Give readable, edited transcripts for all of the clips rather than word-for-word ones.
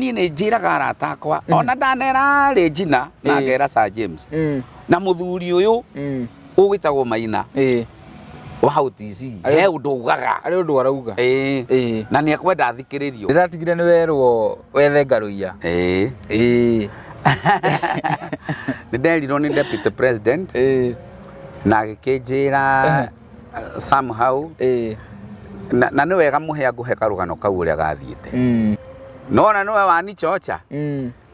Niĩ nĩ njĩraga arata akwa ona ndanera Regina na ngera Sir James na mũthuri ũyũ ũgwĩtagwo Maina wa hau TC he ũndũ ugaga arĩ ũndũ arauga na nĩ akwenda thikĩrĩrio ndĩratigire nĩ werwo wethe Ngaruiya nĩ nderirwo nĩ Deputy President na agĩkĩnjĩra somehow na nĩ wega mũhĩa ngũhe karũgano kau ũrĩa gathiĩte nona nĩwe wanichocha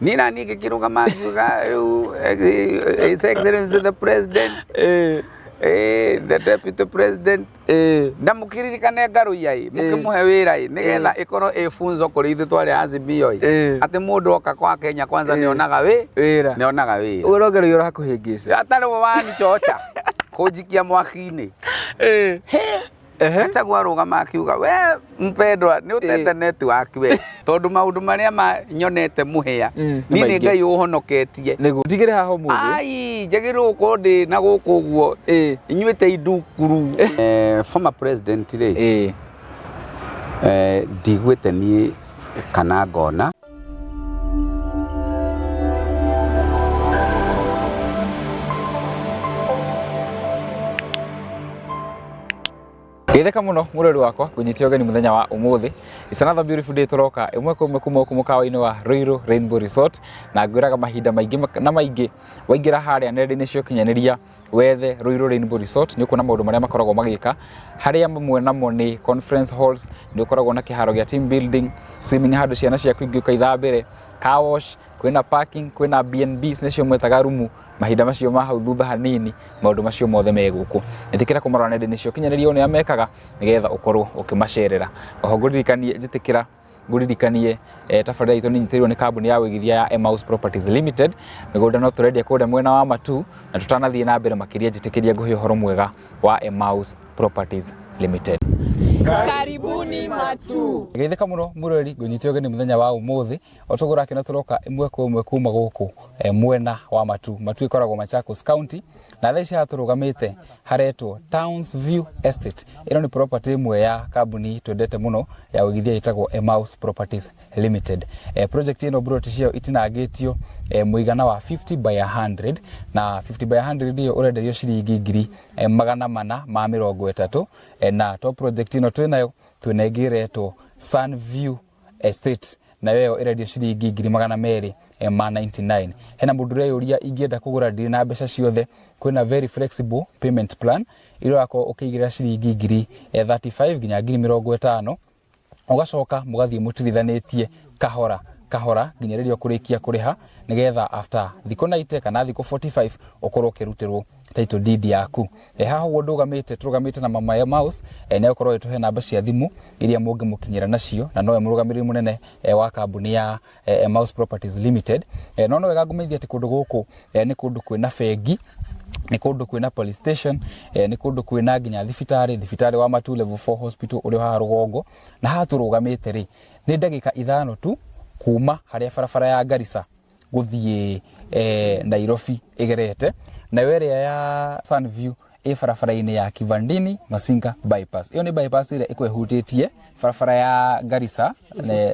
niĩ na niĩ ngĩkĩrũgama ngiuga His Excellency the President the Deputy President ndamũkĩririkane Ngaruiya mũkĩmũhe wĩra nĩgetha ĩkorwo ĩfunzo kũrĩ ithuĩ twarĩ Azimio atĩ mũndũ oka kwa Kenya kwanza nĩonaga wĩra ũguo Ngaruiya ũrakũhĩngĩca atarĩ we wanichocha kũnjikia mwaki-inĩ Gachagua arũgama akiuga we mpendwa nĩ ũtete network we tondũ maũndũ marĩa nyonete mũhĩa niĩ nĩ Ngai ũhonoketie nĩguo ndigĩre haha ũmũthĩ ai njagĩrĩirwo gũkorwo ndĩ na gũkũ ũguo inyuĩte indukuru former president rĩ ndigwĩte niĩ kana ngona Githeka muno murori wakwa kunyitia ũgeni muthenya wa umuthi. It's another beautiful day turoka imwe kuma mukawa-inĩ wa Ruiru Rainbow Resort na ngwĩraga mahinda maingĩ na maingĩ waingĩra harĩa nenda-inĩ cia ũkinyanĩria wethe Ruiru Rainbow Resort nĩ ũkuona maũndũ marĩa makoragwo magĩka harĩa mamwe namo nĩ conference halls nĩ ũkoragwo na kĩharo gĩa team building swimming handũ ciana ciaku ingĩũka ithambĩre car wash kwĩna parking kwĩna B&Bs nĩcio mwetaga rumu mahinda macio ma hau thutha hanini maũndũ macio mothe megũkũ ĩtĩkĩra kũmarora nenda-inĩ cia ũkinyanĩria nĩ amekaga nĩgetha ũkorwo ũkĩmacerera oho ngũririkanie tabarĩra itũ nĩ nyitĩrĩirwo nĩ kambuni ya wĩigithia ya Emmaus Properties Limited mĩgũnda no tũrendia kũrĩa mwena wa Matu na tũtanathiĩ na mbere makĩria njĩtĩkĩria ngũhe ũhoro mwega wa Emmaus Properties Limited. Karibuni Matu. Githeka muno murori ngũnyitia ũgeni muthenya wa umuthi otũgũra kĩna tũroka ĩmwe kwa ĩmwe kuma gũkũ mwena wa Matu ĩkoragwo Machakos County na thaa ici hatũrũgamĩte haretwo Townsview Estate ĩno nĩ property ĩmwe ya kambuni twendete mũno ya ũigithia ĩtagwo Emmaus Properties Limited. Project ĩno broti cio itinangĩtio mũigana wa 50 by 100 na 50 by 100 ndio ũrenderio ciringi ngiri 430 na to project ĩno twĩnayo twĩnengeretwo Sunview Estate na yo ĩrendio ciringi ngiri 299. Hena mũndũ ũreyũria ingĩenda kũgũra ndiri na mbeca ciothe kwĩna very flexible payment plan ĩrĩa yako ũkĩigĩrĩra ciringi ngiri 35 nginya ngiri 50 ũgacoka mũgathiĩ mũtirithanĩtie kahora nginya rĩrĩa ũkũrĩkia kũrĩha nĩgetha after thikũ 90 kana thikũ 45 ũkorwo ũkĩrutĩrwo title deed yaku. Haha ũguo tũrũgamĩte na mama Emmaus nĩ ũkorwo ĩtũhe namba cia thimũ iria mũngĩmũkinyĩra nacio na nowe mũrũgamĩrĩri mũnene wa kambuni ya Emmaus Properties Limited. No wega ngũmeithia atĩ kũndũ gũkũ nĩ kũndũ kwĩna bengi nĩ kũndũ kwĩna police station nĩ kũndũ kwĩna nginya thibitarĩ wa Matu level 4 hospital ũrĩ haha rũgongo na haha tũrũgamĩte rĩ nĩ ndagĩka 5 tu kuma harĩa barabara ya Garissa gũthiĩ Nairobi ĩgerete na area ya Sunview barabara-inĩ ya Kivandini Masinga bypass. Iyo nĩ bypass ĩrĩa ĩkwehutĩtie barabara ya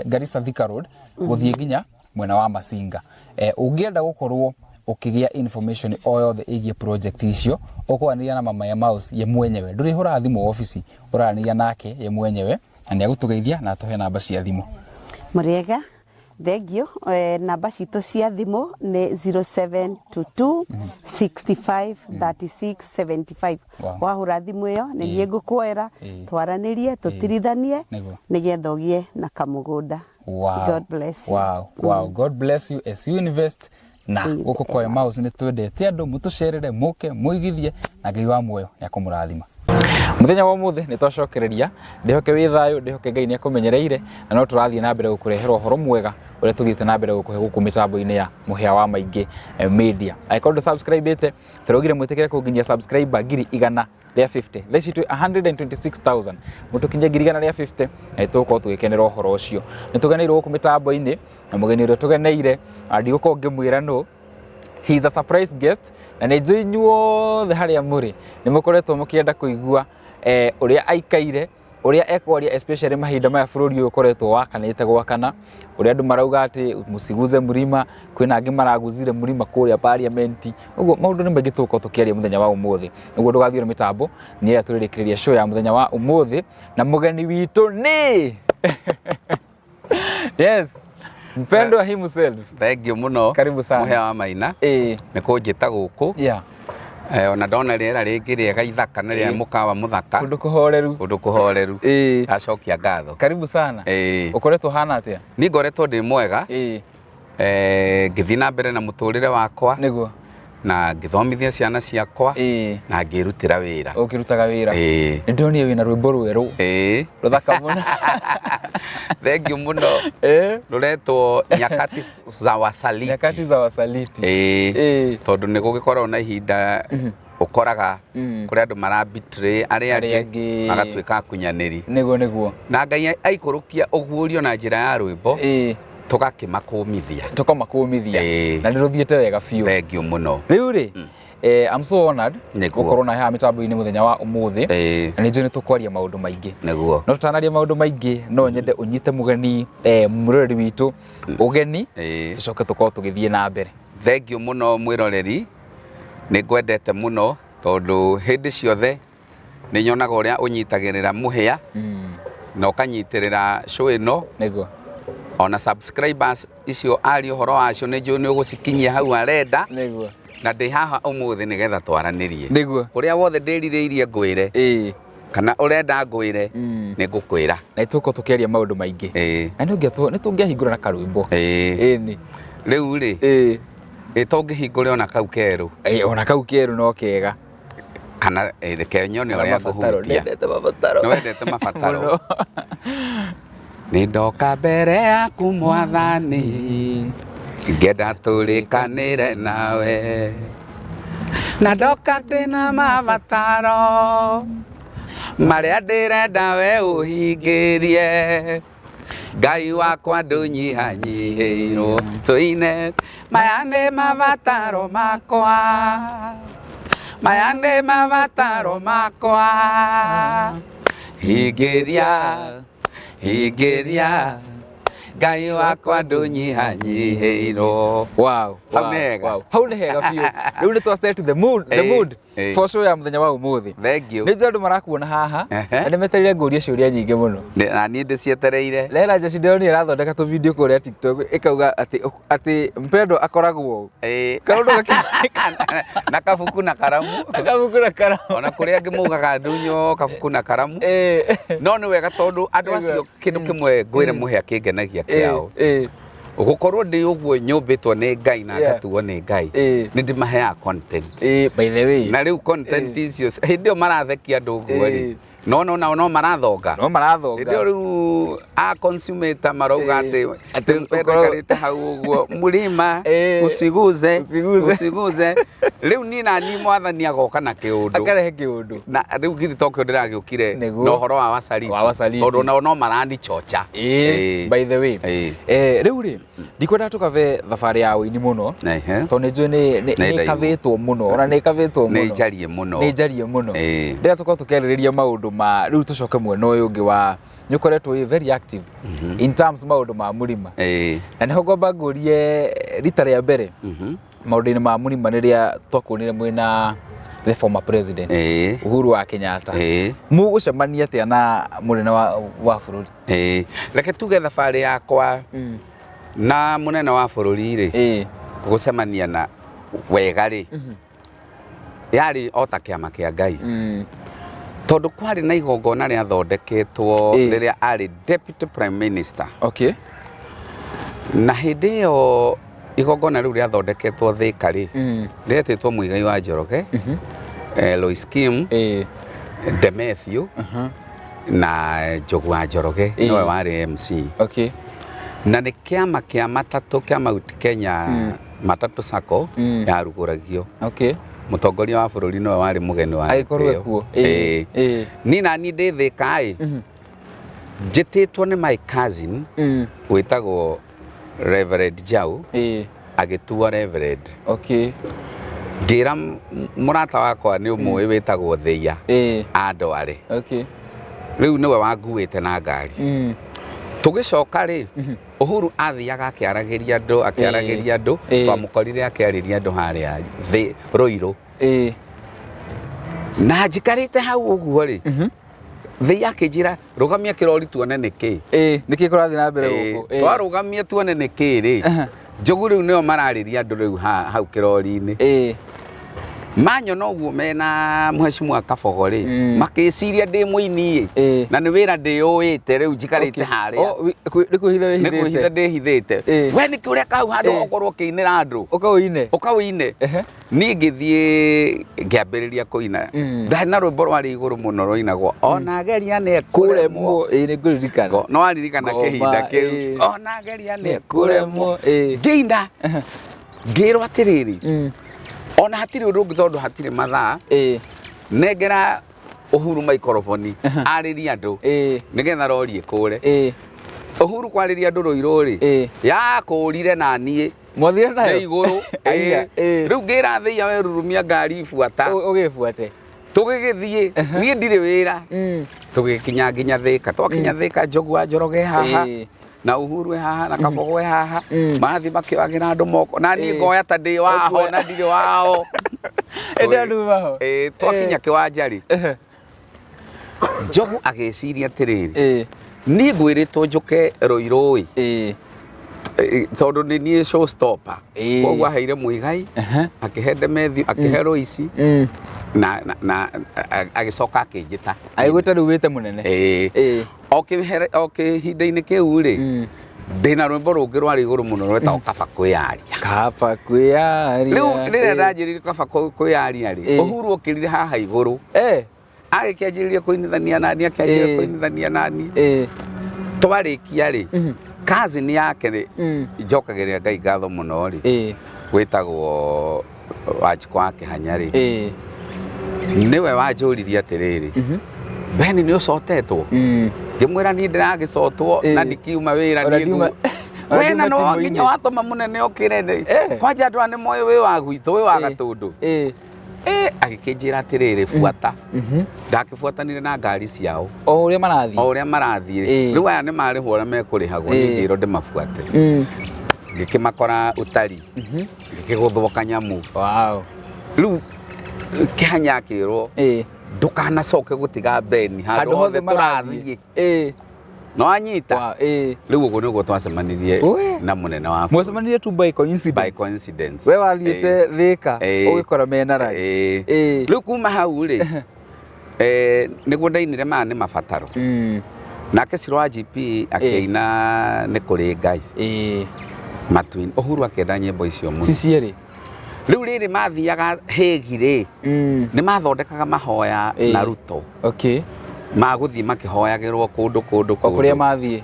Garissa Thika Road gũthiĩ nginya mwena wa Masinga. Ũngĩenda gũkorwo ukigĩa information o yothe ĩgiĩ project icio ũkwanĩria na mama Emmaus ye mwenyewe ndũrĩ hũra thimũ office ũranĩria nake ye mwenyewe na nĩ agũtũgeithia na atũhe namba cia thimũ. Mũrĩega thengio namba citũ cia thimũ nĩ 0722 65 36 75. Wahũra thimũ ĩyo nĩ niĩ ngũkuoera twaranĩrie tũtirithanie nĩgetha ũgĩe na kamũgũnda. God bless you. Wow. God bless you as you invest na gũkũ kwa Emmaus nĩ twendete andũ mũtũcerere mũke mũigithie na Ngai wa muoyo ya kũmũrathima. Muthenya wa umuthi nĩ twacokereria ndihoke wĩ thayũ ndihoke Ngai nĩ akũmenyereire na no tũrathiĩ na mbere gũkũrehera ũhoro mwega ũrĩa tũthiĩte na mbere gũkũhe gũkũ mĩtambo-inĩ ya mũhĩa wa maingĩ media. Aikoro subscribe ĩte tũraugire mwĩtĩkĩre kũnginyia subscriber ngiri 150 thaa ici twĩ 126,000 mũtũkinyie ngiri 150 na tũgũkorwo tũgĩkenera ũhoro ũcio. Nĩ tũgeneirwo gũkũ mĩtambo-inĩ na mũgeni ũrĩa tũgeneire ndigũkorwo ngĩmwĩra no he is a surprise guest na nĩ njũĩ inyuothe harĩa mũrĩ nĩ mũkoretwo mũkĩenda kũigua ũrĩa aikaire uria ekwaria especially mahinda maya bururi uyu ukoretwo wakanite gwakana uria andu marauga ati musiguze murima kwina angi maraguzire murima kuria parliament uguo maundu ni maingi tuko tukiaria muthenya wa umuthi uguo ndugathiire mitambo ni ya turirikiria show ya muthenya wa umuthi na mugeni witu ni yes mpendwa himself. Thank you muno. Karibu sana. Muhea wa Maina. Ni kunjita guku. Yeah. Ona ndona riera ringi riega ithaka na ria mukawa muthaka. Kundu kuhoreru. Kundu kuhoreru. Acokia ngatho. Karibu sana. Ukoretwo hana atia? Ni ngoretwo ndi mwega. Ngithii na mbere na muturire wakwa. Niguo. Na ngithomithia ciana ciakwa. Na ngirutira wira. Ukirutaga wira. Ni ndonire wina rwimbo rweru. Ruthaka muno. Thank you muno. Ruretwo Nyakati za Wasaliti. Nyakati za Wasaliti. Tondu ni gugikorwo na ihinda ukoraga kuria andu marabitray aria angi magatuika kunyaniri. Niguo. Na Ngai aikurukia uguurio na njira ya rwimbo. Tugakimakumithia. Na ni ruthiete wega biu. Thank you muno. Riu ri I'm so honored gukorwo na ha mitambo-ini muthenya wa umuthi na ninjui ni tukwaria maundu maingi niguo no tutanaria maundu maingi no nyende unyite mugeni mwiroreri witu ugeni tucoke tukorwo tugithie na mbere. Thank you muno mwiroreri ni ngwendete muno tondu hindi ciothe ni nyonaga uria unyitagirira muhia na ukanyitirira show ino niguo ona subscribers icio ari uhoro wacio ni njui ni ugucikinyia hau arenda niguo na ndi haha umuthi nigetha twaranirie niguo uria wothe ndiririirie ngwire kana urenda ngwire ni ngukwira na ituko tukiaria maundu maingi na ni tungihingura na karwimbo ni riu ri tungihingure ona kau keru ona kau keru no kega kana reke nyone uria nguhutia no wendete mabataro ni ndoka mbere yaku mwathani ngenda turikanire nawe na ndoka ndina mabataro maria ndirenda we uhingirie Ngai wakwa ndunyihanyihiirwo tuine maya ni mabataro makwa hingiria Ngai wakwa ndunyihanyihiirwo. Wow. Hau ni hega biu. Riu ni twa set the mood for show ya muthenya wa umuthi. Thank you. Ni njandu marakuona haha na ni metereire nguria ciuria nyingi muno. Na ni ndicietereire. Lela Jeshi Deoni irathondeka tu video kuria TikTok ikauga ati mpendo akoragwo kaundu na kabuku na karamu ona kuria ngimugaga ndunyo kabuku na karamu no ni wega tondu andu acio kindu kimwe ngwire muhia kingenagia kiao ugukorwo ndi uguo nyumbitwo ni Ngai na ngatuo ni Ngai ni ndimaheaga content by the way na riu content icio hindio marathekia andu uguo ri no marathonga ndio riu a consumer marauga ati mpendekete hau uguo murima usiguze riu ni na ni mwathani agoka na kiundu akarehe kiundu na riu githi tokyo ndiragiukire no horo wa Wasaliti tondu no marandi chocha by the way riu ri ndikwenda tukave thabari ya wini muno tondu njui ni kavetwo muno ona ni kavetwo muno ni njarie muno ndira tukorwo tukiaririria maundu ma riu tucoke mwena uyu ungi wa nyukoretwo very active in terms maundu ma murima na niho ngomba ngurie rita ria mbere maundu-ini ma murima niria twakunire mwina the former president Uhuru wa Kenyatta mugucemania atia na munene wa bururi reke tuge thabari yakwa na munene wa bururi ri gucemania na wega ri yari ota kiama kia Ngai tondu kwari na igongona ria thondeketwo riria ari deputy prime minister na hindi iyo igongona riu ria thondeketwo Thika ri rietitwo Muigai wa Njoroge Lois Kim Demethiu na Njogu wa Njoroge niwe wari MC na ni kiama kia matatu kia Mount Kenya matatu sacco yaruguragio mutongoria wa bururi niwe wari mugeni wa aikorwo ni nani ndi Thika njititwo ni my cousin witagwo Reverend Jau agituo Reverend ngira murata wakwa ni umwe witagwo Theia Andware riu niwe wanguite na ngari tugicoka ri Uhuru athiaga akiaragiria andu twamukorire akiariria andu haria thi Ruiru na njikarite hau uguo ri thi akinjira rugamia kirori tuone niki niki kurathi na mbere guku twarugamia tuone niki ri njogu riu nio marariria andu riu hau kirori-ini manyona uguo mena mheshimiwa Kabogo ri makiciria ndi muini na ni wira ndiyuite riu njikarite haria nikuhitha ndihithite we niki ureka hau handu okorwo kiinira andu ukawine ni ngithie ngiambiriria kuina ndari na rwimbo rwari iguru muno rwainagwo ona geria ne kuremwo ni nguririkana no aririkana kihinda kiu ona geria ne kuremwo nginda ngirwo atiriri ona hatiri undu ungi tondu hatiri mathaa nengera Uhuru microphone ariria andu nigetha rori ikure Uhuru kwariria andu Ruiru ri ya kurire na nie mwathire nayo iguru riu ngira thia we rurumia ngari ifuata ugifuate tugigithie nie ndire wira tugikinya nginya Thika twakinya Thika Njogu wa Njoroge haha na Uhuru haha na Kabogo haha marathi makiwagira andu moko na nie ngoya ta ndi waho na ndire wao ende andu waho twakinya kiwanja ri Njogu agiciria atiriri ni ngwiritwo njuke Ruiru tondu ni nie show stopper koguo aheire Muigai akihe Ndemethio akihe Roici na agicoka akinjita aigwita riu wite munene hinda-ini kiu ri ndina rwimbo rungi rwari iguru muno rwetagwo Kaba Kwiyaria riu rire ndanjirire Kaba Kwiyaria ri Uhuru okirire haha iguru agikianjiriria kuinithania nani akianjiriria kuinithania nani twarikia ri cousin yake ri njokagiria Ngai ngatho muno ri witagwo Wanjikũ wa Kĩhanya ri niwe wanjuririe atiriri Beni ni ucotetwo ngimwira ni ndiragicotwo na ndikiuma wira ni wena no nginya watuma munene okire kwanja andu ane moyo wi wa gwitu wi wa Gatundu agikinjira atiriri fuata ndakifuatanire na ngari ciao o uria marathie riu aya ni marihwo uria mekurihagwo ni ngiro ndimafuate ngikimakora utari ngikiguthwo kanyamu riu Kĩhanya akirwo ndukanacoke gutiga Beni handu hothe turathie no anyita riu uguo niguo twacemanirie na munene wa mwacemanirie tu by coincidence we wathiite Thika ugikora mena rai riu kuma hau ri niguo ndainire maya ni mabataro nake Ciro wa GP akiina ni kuri Ngai Matwin Uhuru akienda nyimbo icio muno cicieri riu riri mathiaga Hegi ri ni mathondekaga mahoya na Ruto maguthii makihoyagirwo kundu kuria mathie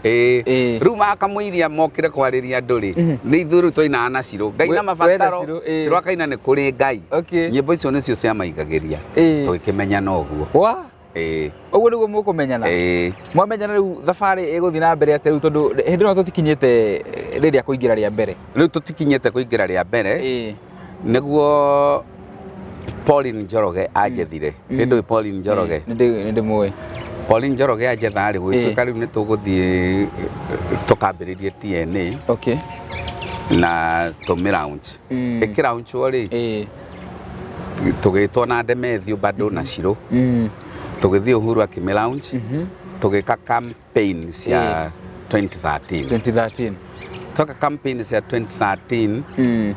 riu makamuiria mokire kwariria andu ri ni ithuru twaina na Ciro Ngai na mabataro Ciro akaina ni kuri Ngai nyimbo icio nicio cia maigagiria tugikimenya no guo uguo niguo mukumenyana mwamenyana riu thabari iguthi na mbere ati riu tondu hindi no tutikinyite riria kuingira ria mbere riu tutikinyite kuingira ria mbere niguo Pauline Njoroge ajethire ndu Pauline Njoroge ndi muwe Pauline Njoroge ajetha ri gwituika riu nituguthie tukambiririe TNA na tumiraunch ikiraunch ri tugitwo na Ndemethio bado na Ciro tugithie Uhuru akimiraunch tugika campaign cia 2013 toka campaign cia 2013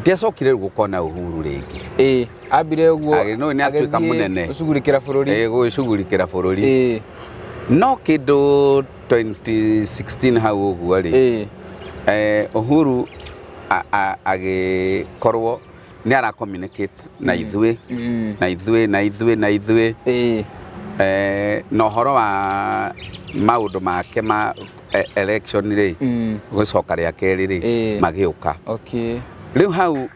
ndiacokire gukona Uhuru ringi ambire uguo no ni atuika munene gucugurikira bururi gucugurikira bururi no kindu 2016 hau uguo ri Uhuru agikorwo ni ara communicate na ithui no horo wa maundu make ma election ri gucoka ria keri ri magiuka riu hau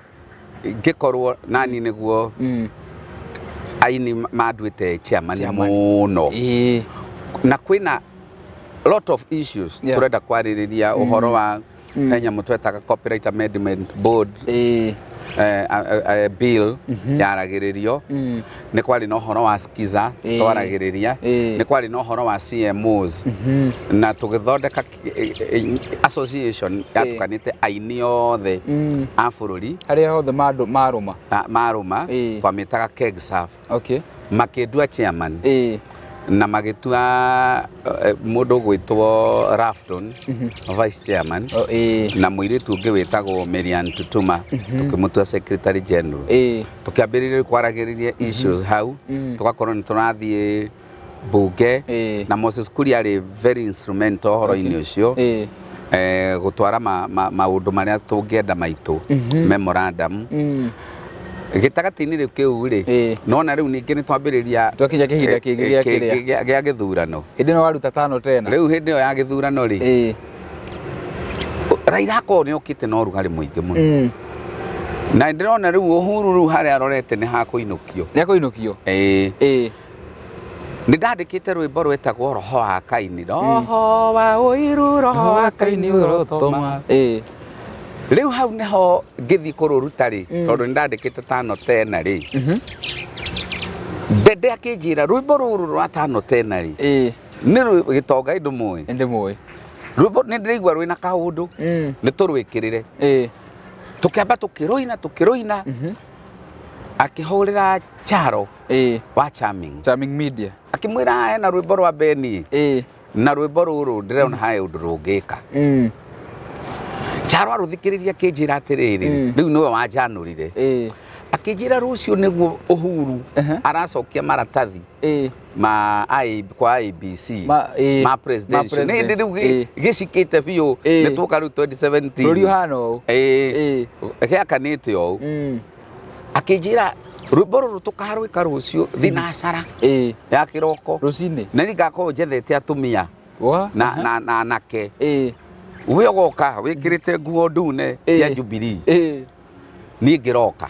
ngikorwo nani niguo aini maduite chairman muno na kwina lot of issues turenda kwaririria uhoro wa Kenya mutwetaga copyright amendment board bill yaragiririo nä kwarä na å horo wa skiza twaragä rä ria nä kwarä na å horo wa CMOs na tå gä thondeka association yatukanä te aini othe a bå rå ri harä a hothe maruma twamä taga KEGSAF makä ndua chairman na magitua mundu gwitwo Rafton vice chairman na muiritu ungi witagwo Marian Tutuma tukimutua secretary general tukiambiriria kwaragiriria issues hau tugakorwo ni turathie bunge na Moses Kuria ari very instrumental horo-ini ucio gutwara maundu maria tungienda maitu memorandum gitagati-ini riu kiu ri nona riu ningi ni twambiriria twakinya kihinda kingi gia githurano hindi no waruta tano tena riu hindi yo ya githurano ri Raila ko ni okite no rugari muingi muno na ndirona riu Uhuru riu haria arorete ni hakuinukio ni ndandikite rwimbo rwetagwo roho wa kaini roho wa uiru roho wa kaini urotoma riu hau neho ngithi kururuta ri tondu ndandikite tano tena ri Dede akinjira rwimbo ruru rwa tano tena ri ni gitonga indumui rwimbo ni ndirigwa rwina kaundu ni turwikirire tukiamba tukiroina akihurira Charo wa Charming Media akimwira ena rwimbo rwa Beni na rwimbo ruru ndirona hae undu rungika Charo aruthikiriria kinjira atiriri riu niwe wanjanurire akinjira rucio niguo Uhuru aracokia maratathi kwa IBC ma presidential ni riu gicikite biu ni tuka riu 2017 ruri hano giakanite o akinjira rwimbo ruru tukarwika rucio thinacara ya kiroko rucini na ngakorwo njethete atumia na anake we ogoka wikirite nguo ndune cia Jubilee ni ngiroka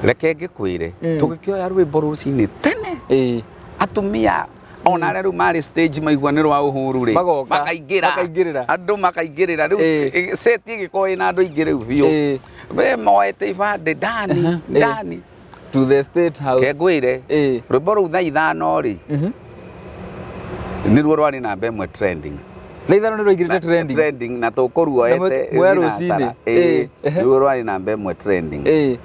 reke ngikwire tugikioya rwimbo rucini tene atumia ona riu mari stage maiguanirwa Uhuru ri makaingirira andu makaingirira riu seti gikoi na andu ingire biu we moete ibande ndani to the State House kegwire rwimbo ru thaa ithano ri niruo rwari namba imwe trending Leithano ni roigirite trending na tukuruoete rucini niruo rwari namba imwe trending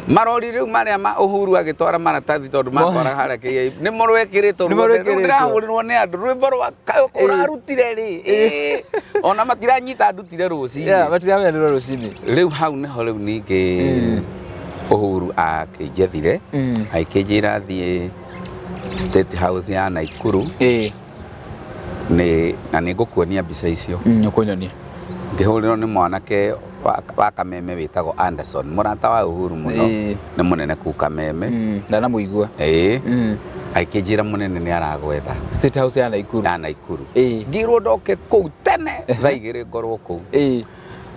marori riu maria Uhuru agitwara maratathi tondu matwara haria KI ni morwekiritwo riu ndirahurirwo ni andu rwimbo rwa urarutire ri ona matiranyita ndutire rucini matirameanirwo rucini riu hau niho riu ningi Uhuru akijethire aikinjira thie State House ya Naikuru na nä ngå kuonia mbica icio ngä hå rä rwo nä mwanake wa Kameme witagwo Anderson murata wa Uhuru muno nä må nene kuu Kameme ndana må igua aikä njä ra må nene nä aragwetha State House ya Naikuru ngä rwo ndoke kå u tene thaa igä rä ngorwo kå u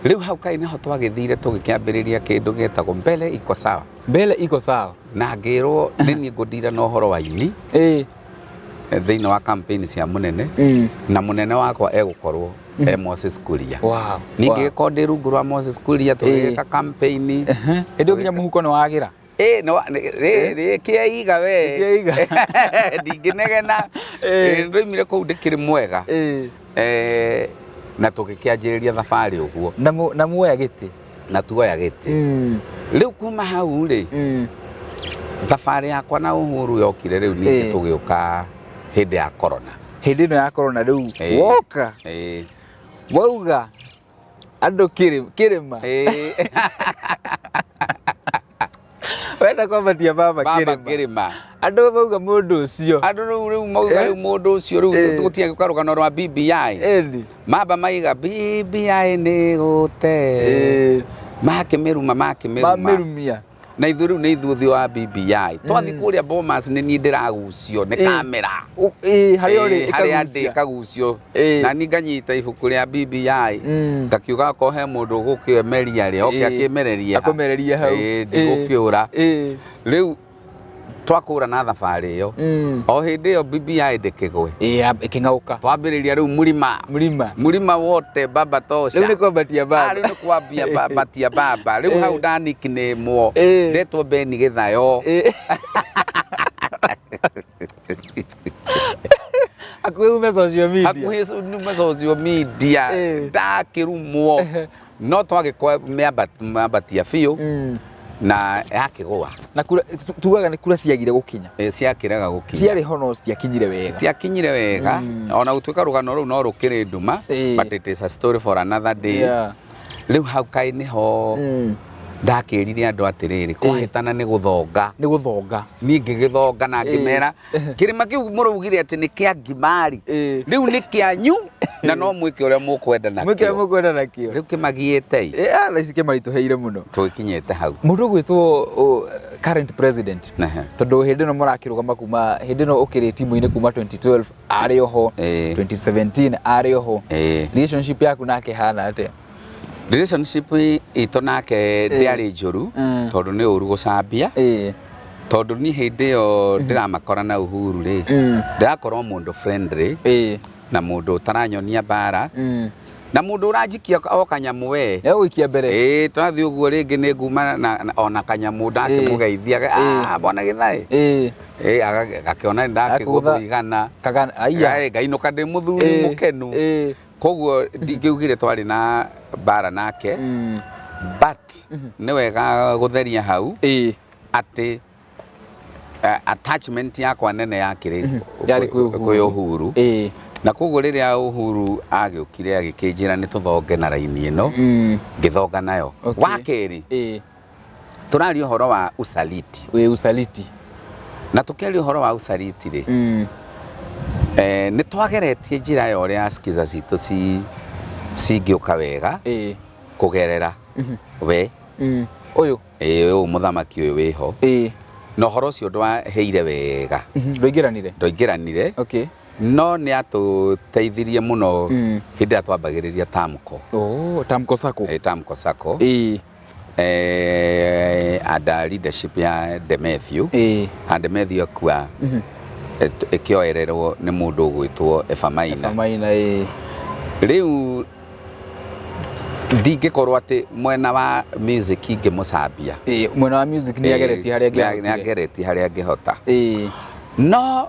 rä u hau kaä nä ho twagä thire tå gä kä ambä rä ria kä ndå gätagwo mbele iko sawa na ngä rwo nä niä ngå ndira na å horo wa ini thĩinĩ wa campaign cia munene na munene wakwa egũkorwo Moses Kuria ningĩ gĩkorwo ndĩ rungu rwa Moses Kuria tũgĩka campaign hĩndĩ nginya mũhuko nĩ wagira kĩaiga we ndingĩnegena ndoimire kũu ndĩkĩrĩ mwega na tũgĩkĩanjĩrĩria thabarĩ ũguo na muoya gĩtĩ na tuoya gĩtĩ rĩu kuma hau rĩ thabarĩ yakwa na Uhuru yokire rĩu ningĩ tũgĩũka hĩndĩ ya corona hĩndĩ ĩno ya corona rĩu woka wauga andũ kĩrĩma wenda kwambatia baba kĩrĩma andũ mauga mũndũ ũcio andũ rĩu mauga rĩu mũndũ ũcio rĩu tũgũtiga rũgano rwa BBI mamba maiga BBI nĩ gũte makĩmĩrumia na ithu riu nĩ ithuĩ wa BBI twathi kũrĩa Bomas nĩ niĩ ndĩragucio nĩ kamera harĩa ndĩ kagucio na niĩ nganyita ibuku rĩa BBI ngakiuga ko he mũndũ ũgũkĩemeria rĩ oke akĩmereria hau ndigũkĩũra rĩu twakura na thabarĩ ĩyo o hĩndĩ ĩyo BBI ndĩkĩgwe ĩkĩng'aũka twambĩrĩria rĩu mũrima wote baba tosha rĩu nĩ kwambatia baba rĩu nĩ kwambia batia baba rĩu hau ndaniknĩmwo ndetwo Beni Gĩthayo hakuhĩ ume social media ndakĩrumwo no twagĩkwa mĩambatia biũ na yakĩgũa na tugaga nĩ kura ciagire gũkinya ciakĩrega gũkinya ciarĩ ho no citiakinyire wega ona gũtuĩka rũgano rũu no rũkĩrĩ nduma but it is a story for another day rĩu hau kaĩ nĩho ndakĩrire andũ atĩrĩrĩ kwahĩtana nĩ gũthonga niĩ ngĩgĩthonga na ngĩmera kĩrĩma kĩu mũraugire atĩ nĩ kĩa ngimari rĩu nĩ kĩanyu na no mwĩke ũrĩa mũkwenda nakĩo rĩu kĩmagiĩte thaa ici kĩmaritũhĩire mũno tũgĩkinyĩte hau mũndũ ũgwĩtwo current president tondũ hĩndĩ ĩno mũrakĩrũgama kuma hĩndĩ ĩno ũkĩrĩ timu-inĩ kuma 2012 arĩ oho 2017 arĩ oho relationship yaku nake hana atĩa relationship itũ nake ndĩarĩ njũru tondũ nĩ ũru gũcambia tondũ niĩ hĩndĩ ĩyo ndĩramakora na Uhuru rĩ ndĩrakorwo mũndũ friendly na mũndũ ũtaranyonia mbara na mũndũ ũranjikia o kanyamũ we gũikia mbere twathiĩ ũguo rĩngĩ nĩ nguma ona kanyamũ ndakĩmũgeithia bwana Gĩthaĩ agakĩona ndakĩgũthwo igana ngainũka ndĩ mũthuri mũkenu koguo ndingĩugire twarĩ na mbara nake but nĩ wega gũtheria hau atĩ attachment yakwa nene yakĩrĩ kwĩ Uhuru na koguo rĩrĩa Uhuru agĩũkire agĩkĩnjĩra nĩ tũthonge na raini ĩno ngĩthonga nayo wa kerĩ tũraria ũhoro wa usaliti na tũkĩaria ũhoro wa usaliti rĩ nĩ twageretie njĩra ya ũrĩa skiza citũ cingĩũka wega kũgerera we ũyũ mũthamaki ũyũ wĩho na ũhoro ũcio ndwaheire wega ndwaingĩranire no nĩ atũteithirie mũno hĩndĩ ĩrĩa twambagĩrĩria Tamko Sacco under leadership ya Demethiu akua ĩkĩoererwo nĩ mũndũ ũgwĩtwo Eba Maina rĩu ndingĩkorwo atĩ mwena wa music ingĩmũcambia mwena wa music nĩageretie harĩa angĩhota no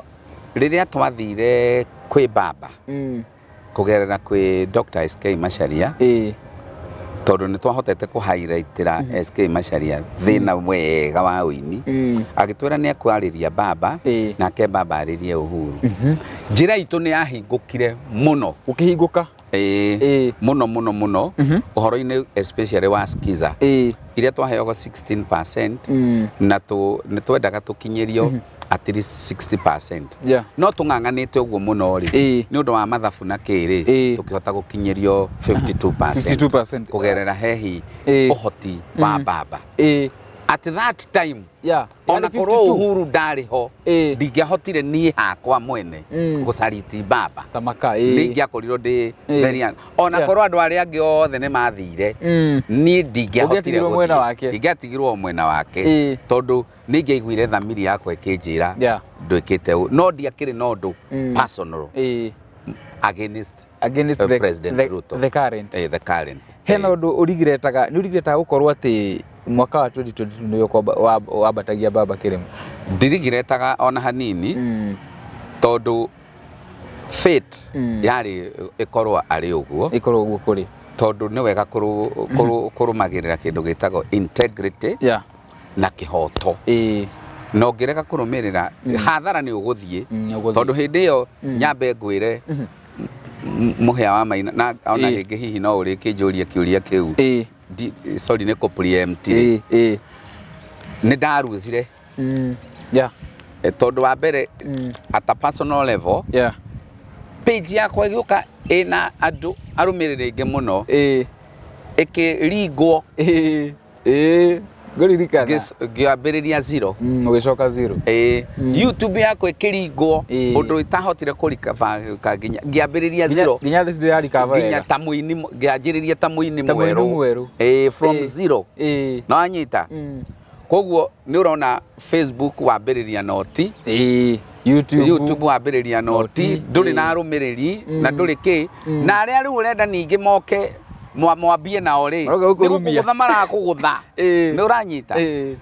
rĩrĩa twathire kwĩ baba kũgerera kwĩ Dr. SK Macharia tondũ nĩ twahotete kũ-highlightĩra SK Macharia thĩna wega wa ũini agĩtwĩra nĩ ekwarĩria baba nake baba arĩrie Uhuru njĩra itũ nĩ yahingũkire mũno ũkĩhingũka mũno ũhoro-inĩ especially wa skiza iria twaheagwo 16% na nĩ twendaga tũkinyĩrio at least 60% no tũng'ang'anĩte ũguo mũno rĩ nĩ ũndũ wa mathabu na kĩrĩ tũkĩhota gũkinyĩrio 52% kũgerera hehi ũhoti wa baba at that time ona korwo Uhuru ndarĩ ho ndingĩahotire niĩ hakwa mwene gũcariti baba ndingĩakorirwo ndĩ very ona korwo andũ arĩa angĩ othe nĩ mathire niĩ ndingĩahotire ndingĩatigirwo mwena wake tondũ nĩ ingĩaiguire thamiri yakwa ĩkĩnjĩra ndwĩkĩte no ndiakĩrĩ na ũndũ personal against President Ruto the current hena ũndũ ũrigiretaga gũkorwo atĩ mwaka wa 2022 nĩyo wambatagia baba kĩrĩma ndirigiretaga ona hanini tondũ fate yarĩ ĩkorwo arĩ ũguo kũrĩ tondũ nĩ wega kũrũmagĩrĩra kĩndũ gĩtagwo integrity na kĩhoto na ũngĩrega kũrũmĩrĩra hathara nĩ ũgũthiĩ tondũ hĩndĩ ĩyo nyambe ngwĩre mũhĩa wa Maina na ona rĩngĩ hihi no ũrĩkie njũria kĩũria kĩu sorry nĩ kũ-preempt nĩ ndaruzire tondũ wa mbere at a personal level page yakwa ĩgĩũka ĩna andũ arũmĩrĩri aingĩ mũno ĩkĩringwo ngĩambĩrĩria zero ũgĩcoka zero YouTube yakwa ĩkĩringwo ũndũ itahotire kũrikaba nginya ngĩambĩrĩria zero nginya ta mũini ngĩanjĩrĩria ta mũini mwerũ from zero no anyita koguo ni urona Facebook wambiriria noti YouTube wambiriria noti nduri na arumiriri na nduri ki na aria riu urenda ningi moke mwambie nao ri kugutha marakugutha ni uranyita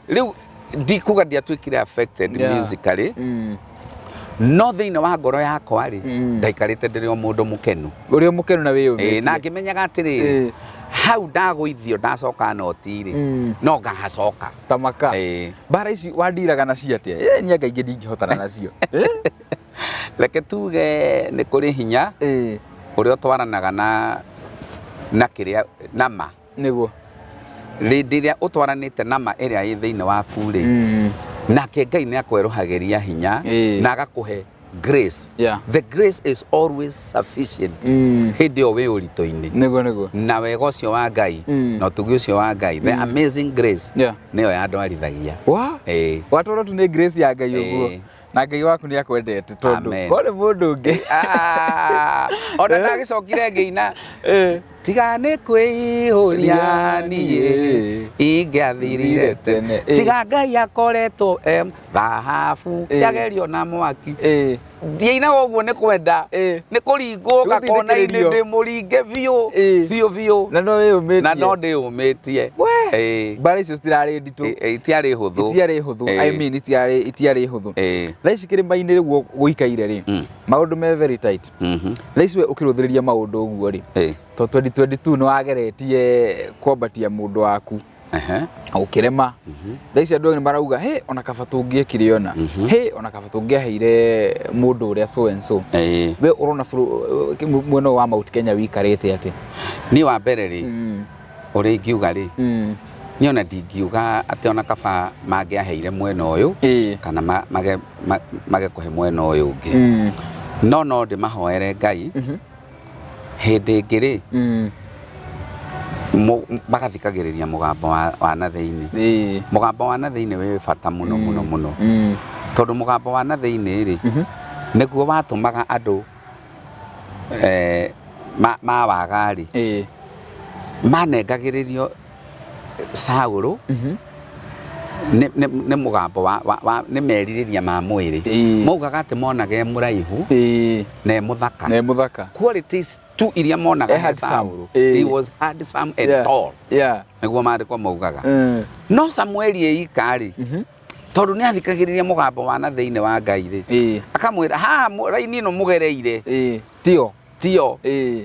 riu ndikuga ndiatwikire affected musically no thiini wa ngoro yakwa ri ndaikarite ndiri o mundu mukenu uri mukenu na wiyumite na ngimenyaga atiriri hau ndaguithio ndacoka noti ri no ngahacoka tamaka bara ici wandiraga nacio atia nyenga ingi ndingihotana nacio reke tuge ni kuri hinya uria utwaranaga na kiria nama niguo rindiria utwaranite nama iria i thiini waku ri nake Ngai ni akweruhagiria hinya na agakuhe grace. The grace is always sufficient. Hindi o we urito-ini niguo na wega ucio wa Ngai na utugi ucio wa Ngai, the amazing grace niyo yandwarithagia watwara tu ni grace ya Ngai uguo na Ngai waku ni akwendete tondu kore mundu ungi ona ndagicokire ngiina tiga ni kwihuria nie ingiathirire tene tiga Ngai akoretwo thahabu yagerio na mwaki ndiaina uguo ni kwenda ni kuringwo gakona-ini ndi muringe biu na no wiyumitie na no ndiumitie bara icio citirari nditu itiari huthu I mean itiari huthu thaici kirima-ini riguo guikaire ri maundu me very tight thaici we ukiruthiriria maundu uguo ri to 2022 no ageretie kwambatia mundu waku ukirema thaici andu ni marauga ona kaba tungiekire ona ona kaba tungiaheire mundu uria so and so we urona mweno wa Mount Kenya wikarite ati ni wa mbere ri uri ngiuga ri ni ona ndingiuga ati ona kaba mangiaheire mwena uyu kana mage kuhe mwena uyu ungi no ndimahoere Ngai hindi ngiri bagathikagiriria mugambo wa na thiini mugambo wa na thiini wi bata muno tondu mugambo wa na thiini ri niguo watumaga andu mawaga ri manengagiririo Saulu ni mugambo wa ni meririria ma mwiri maugaga ati monage muraihu ne muthaka qualities tu iria monaga Saulu he was handsome and tall niguo marikwa maugaga no Samueli eikari tondu ni athikagiriria mugambo wa na thiini wa Ngai ri akamwira ha raini no mugereire tio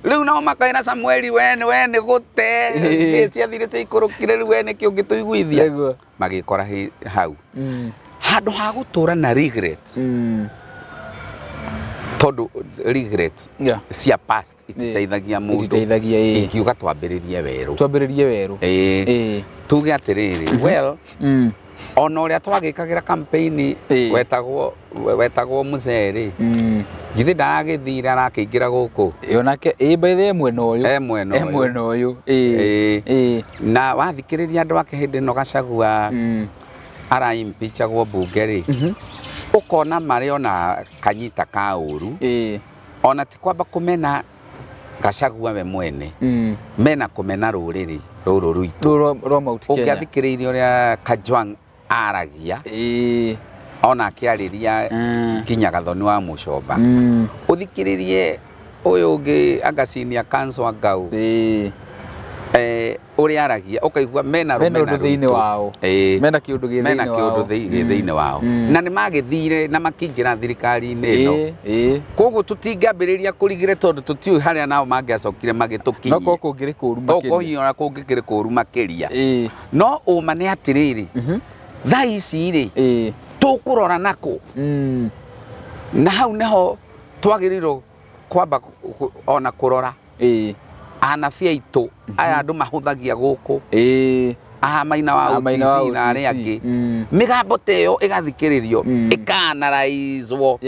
riu no makaira Samueli wene gute ciathirite ikurukire riu wene ki ungituiguithia magikora hau handu ha gutura na regret tondu regret cia past ititeithagia mundu ingiuga twambiririe weru tuge atiriri well ona uria twagikagira campaign wetagwo Muzeri githi ndagithira arakiingira guku yonake by the mwena uyu na wathikiriria andu ake hindi no Gachagua ara impeachagwo bunge ri ukona mari ona kanyita ka uru ona ti kwamba kumena Gachagua we mwene mena kumena ruriri ruru ruitu ungiathikiriria uria Kajwang aragia ona akiariria kinya Gathoni wa Mucomba uthikiririe uyu ungi Agasinia Kanso Ngau uria aragia ukaigua mena rumena thiini wao mena kiundu thiini wao na ni magithire na makingira thirikari-ini ino koguo tutingambiriria kurigire tondu tutiui haria nao mangiacokire magitukinyia no kungiri kuru makiria no uma ni atiriri thaa ici ri tukurora nako na hau neho twagirirwo kwamba ona kurora anabia itu aya andu mahuthagia guku Maina wa UTC na aria angi migambo teyo igathikiririo ikanaraizwo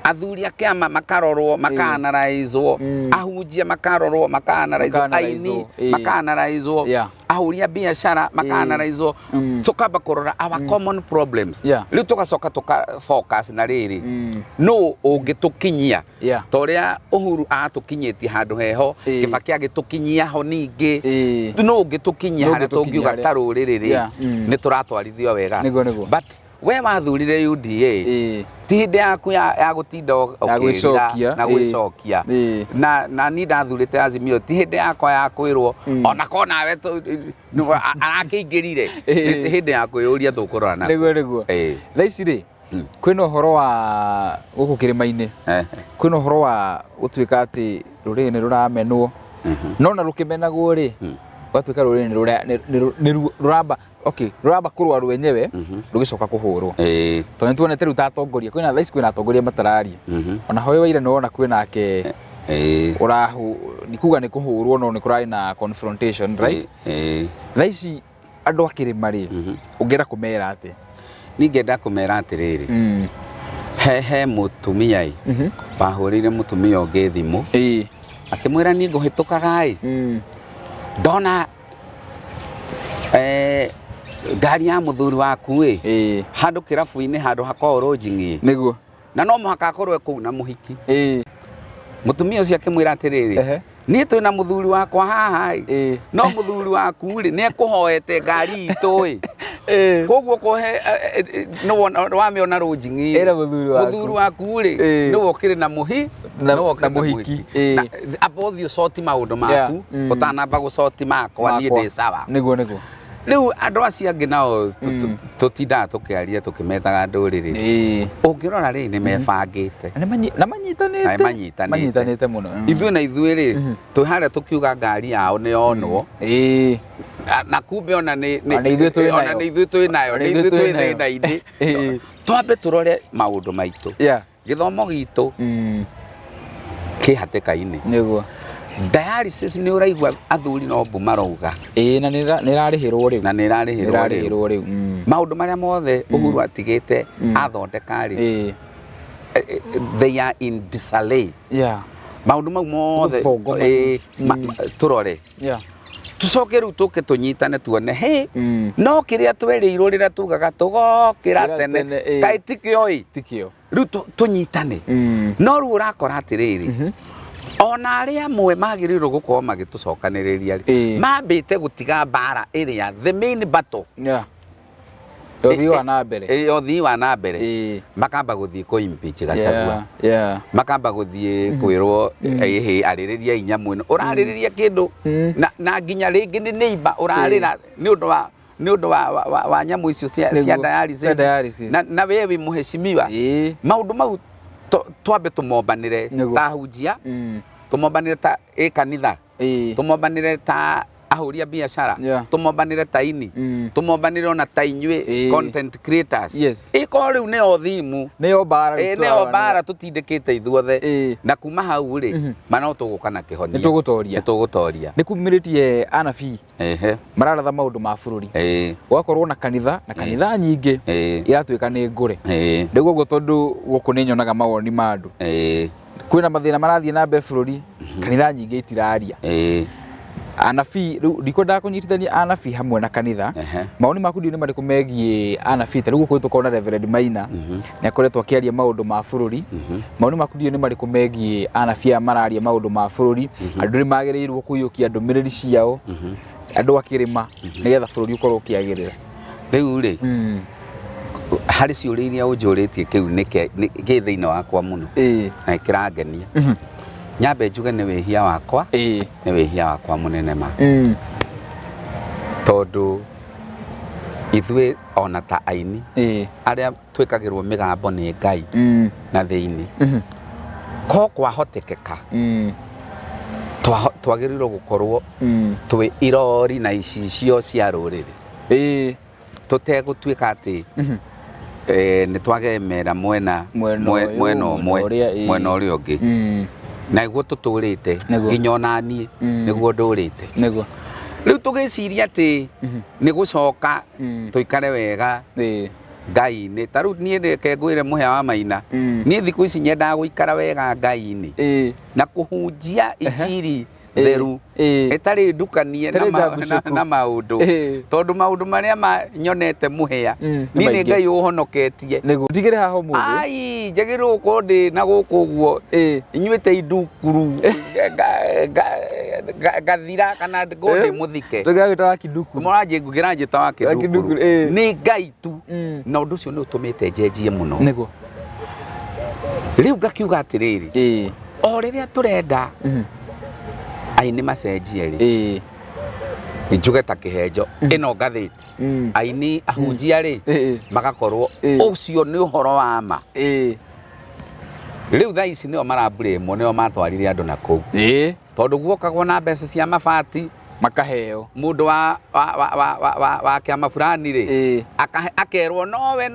athuri akiama makarorwo makanaraizwo ahunjia makarorwo makanaraizwo aini makanaraizwo ahuri a biashara makaanalize tukamba kurora our common problems riu tugacoka focus na riri no ungitukinyia toria Uhuru atukinyitie handu heho Kibaki agitukinyia ho ningi no ungitukinyia haria tungiuga ta ruriri ni turatwarithio wega but we wathurire UDA ti hindi yaku ya gutinda ukirira na gwicokia na ni ndathurite Azimio ti hindi yakwa ya kwirwo ona ko nawe arakiingirire ti hindi ya kwiyuria tukurora na niguo thaici ri kwina uhoro wa guku kirima-ini kwina uhoro wa gutuika ati ruriri ni ruramenwo no na rukimenagwo ri gwatuika ruriri ni ruramba ruramba kurwa rwenyewe rugicoka kuhurwo tondu tuonete riu tatongoria kwina thaici kwina atongoria matararia ona hoyo waire no ona kwinake urahu nikuga ni kuhurwo no ni kurai na confrontation right thaici andu akirima ri ungera kumera ati ningenda kumera atiriri he mutumia bahurire mutumia ungi thimu akimwira ni nguhitukaga ndona ngari ya muthuri waku handu kirabu-ini handu hakorwo lodging niguo na no muhaka akorwo kuu na muhiki mutumia ucio akimwira atiriri ni twina muthuri wakwa haha no muthuri waku ri ni ekuhoete ngari itu koguo kohe no wamiona lodging muthuri waku ri ni wokire na muhiki abothi ucoti maundu maku utanamba gucoti makwa ni ndi sawa niguo riu andu acio angi nao tutindaga tukiaria tukimetaga nduriri ungirora ri ni mebangite na manyitanite muno ithuĩ na ithuĩ ri twi haria tukiuga ngari yao ni yonwo na kumbe ona ni ithuĩ twinayo ni ithuĩ twi thĩna-inĩ twambe turore maundu maitu githomo gitu ki hatĩka-inĩ niguo dialysis ni uraigua athuri no mbu marauga na nirarihirwo riu maundu maria mothe Uhuru atigite athondeka ri they are in disarray maundu mau mothe turore tucoke riu tuke tunyitane tuone he no kiria twerirwo rira tugaga tugokira tene kai tikio riu tunyitane no riu urakora atiriri ona aria amwe magirirwo gukorwo magitucokaniriria mambite gutiga mbara iria the main battle othii wa na mbere makamba guthii ku impeach Gachagua makamba guthii kwirwo aririria inya mwino uraririria kindu na nginya ringi ni neighbor urarira ni undu wa nyamu icio cia dialysis na wewe muheshimiwa maundu mau twambe tumombanire ta hunjia tumombanire ta kanitha tumombanire ta ahuri a biashara tumombanire ta ini tumombanire ona ta inyue content creators iko riu neo thimu neo bara tutindikite ithuothe na kuma hau ri mana tuguka na kihonia nitugutoria nikumiritie anabii mararatha maundu ma bururi ugakorwo na kanitha nyingi iratuika ni ngure niguo guo tondu guku ni nyonaga mawoni ma andu kwina mathina marathie na mbere bururi kanitha nyingi itiraria anabii ndikwenda kunyitithania anabii hamwe na kanitha maoni maku ndio ni mariku megie anabii ta riu kwetu kona Reverend Maina ni akoretwo akiaria maundu ma bururi maoni maku ndio ni mariku megie anabii mararia maundu ma bururi andu ni magirirwo kuyukia ndumiriri ciao andu akirima nigetha bururi ukorwo ukiagirira riu ri hari ciuria iria unjuritie kiu ni thiini wakwa muno na kirangenia nyambe njuge ni wihia wakwa ni wihia wakwa munene ma tondu ithuĩ ona ta aini aria twikagirwo migambo ni Ngai na thiini ko kwahotekeka twagirirwo gukorwo twi irori na icicio cia ruriri tutegutuika ati ni twagemera mwena uria ungi na iguo tuturite nginya ona nie niguo ndurite riu tugiciria ati ni gucoka tuikare wega Ngai-ini ta riu nie ndeke ngwire muhea wa Maina nie thiku ici nyendaga guikara wega Ngai-ini na kuhunjia injiri theru etari ndukanie na maundu tondu maundu maria nyonete muhia ni ni Ngai uhonoketie tigire haho muthi ai njagirwo ko ndi na guku guo inyuite indukuru gathira kana ngo ndi muthike tugagitawa kiduku moraje ngugira njitawa kiduku ni Ngai tu na undu ucio ni utumite njenjie muno niguo riu ngakiuga atiriri o riria turenda aini macenjie ri njuge ta kihenjo ino ngathiti aini ahunjia ri magakorwo ucio ni uhoro wa ma riu thaa ici nio marambiremwo nio matwarire andu na kou tondu guokagwo na mbeca cia mabati makaheo mundu wa kiama fulani ri akerwo nowe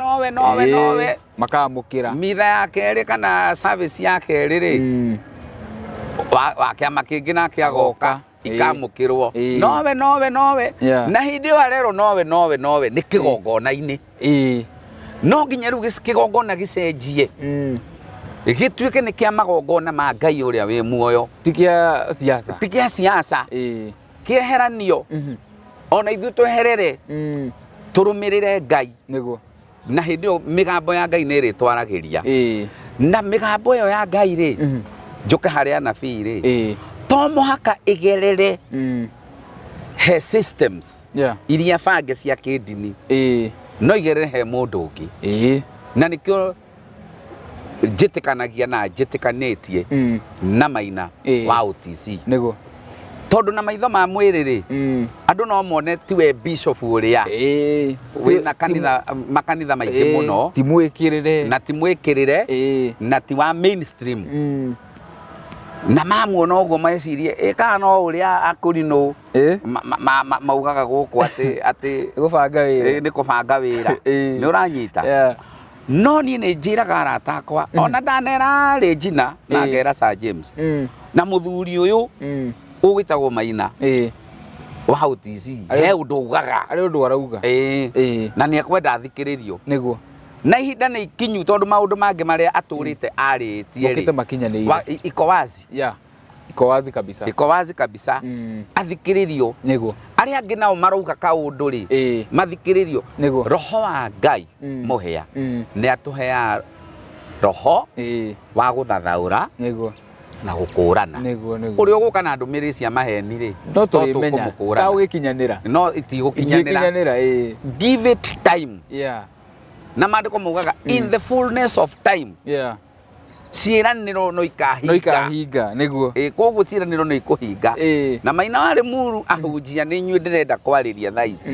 makamukira mitha yake ri kana service yake ri wa kiama kingi nake agoka ikamukirwo nowe na hindi yo arero nowe ni kigongona-ini no nginya riu kigongona gicenjie gituike ni kia magongona ma Ngai uria wi muoyo tikia siasa kieheranio ona ithu tweherere turumirire Ngai niguo na hindi yo migambo ya Ngai ni ritwaragiria na migambo yo ya Ngai ri njuke haria nabii ri to muhaka igerere he systems iria bange cia kidini no igerere he mundu ungi na nikio jitikanagia na jitikanitie na Maina wa OTC niguo tondu na maitho ma mwiri ri andu no mone tiwe bishop uria wina kanitha makanitha maingi muno timwikirire na ti wa mainstream na mamuona uguo mecirie kana no uria akurino maugaga guku ati gubanga wira ni kubanga wira ni uranyita no ni njiraga arata akwa ona ndanera Regina na ngera Sir James na muthuri uyu ugitagwo Maina wa OTC he undu ugaga ari undu arauga na ni akwenda athikiririo niguo na ihinda ni ikinyu tondu maundu mangi maria aturite aritie ri makinyaniire iko wazi iko wazi kabisa athikiririo niguo aria angi nao marauga kaundu ri mathikiririo roho wa Ngai muhia ni atuhea roho wa guthathaura niguo na gukurana uria uguka na ndumiri cia maheni ri no tuimenya sta ugikinyanira no itigukinyanira give it time na mandiko mugaga in the fullness of time ciiraniro no ikahinga niguo koguo ciiraniro no ikuhinga na Maina wari muru ahunjia ni nyue ndirenda kwariria thaa ici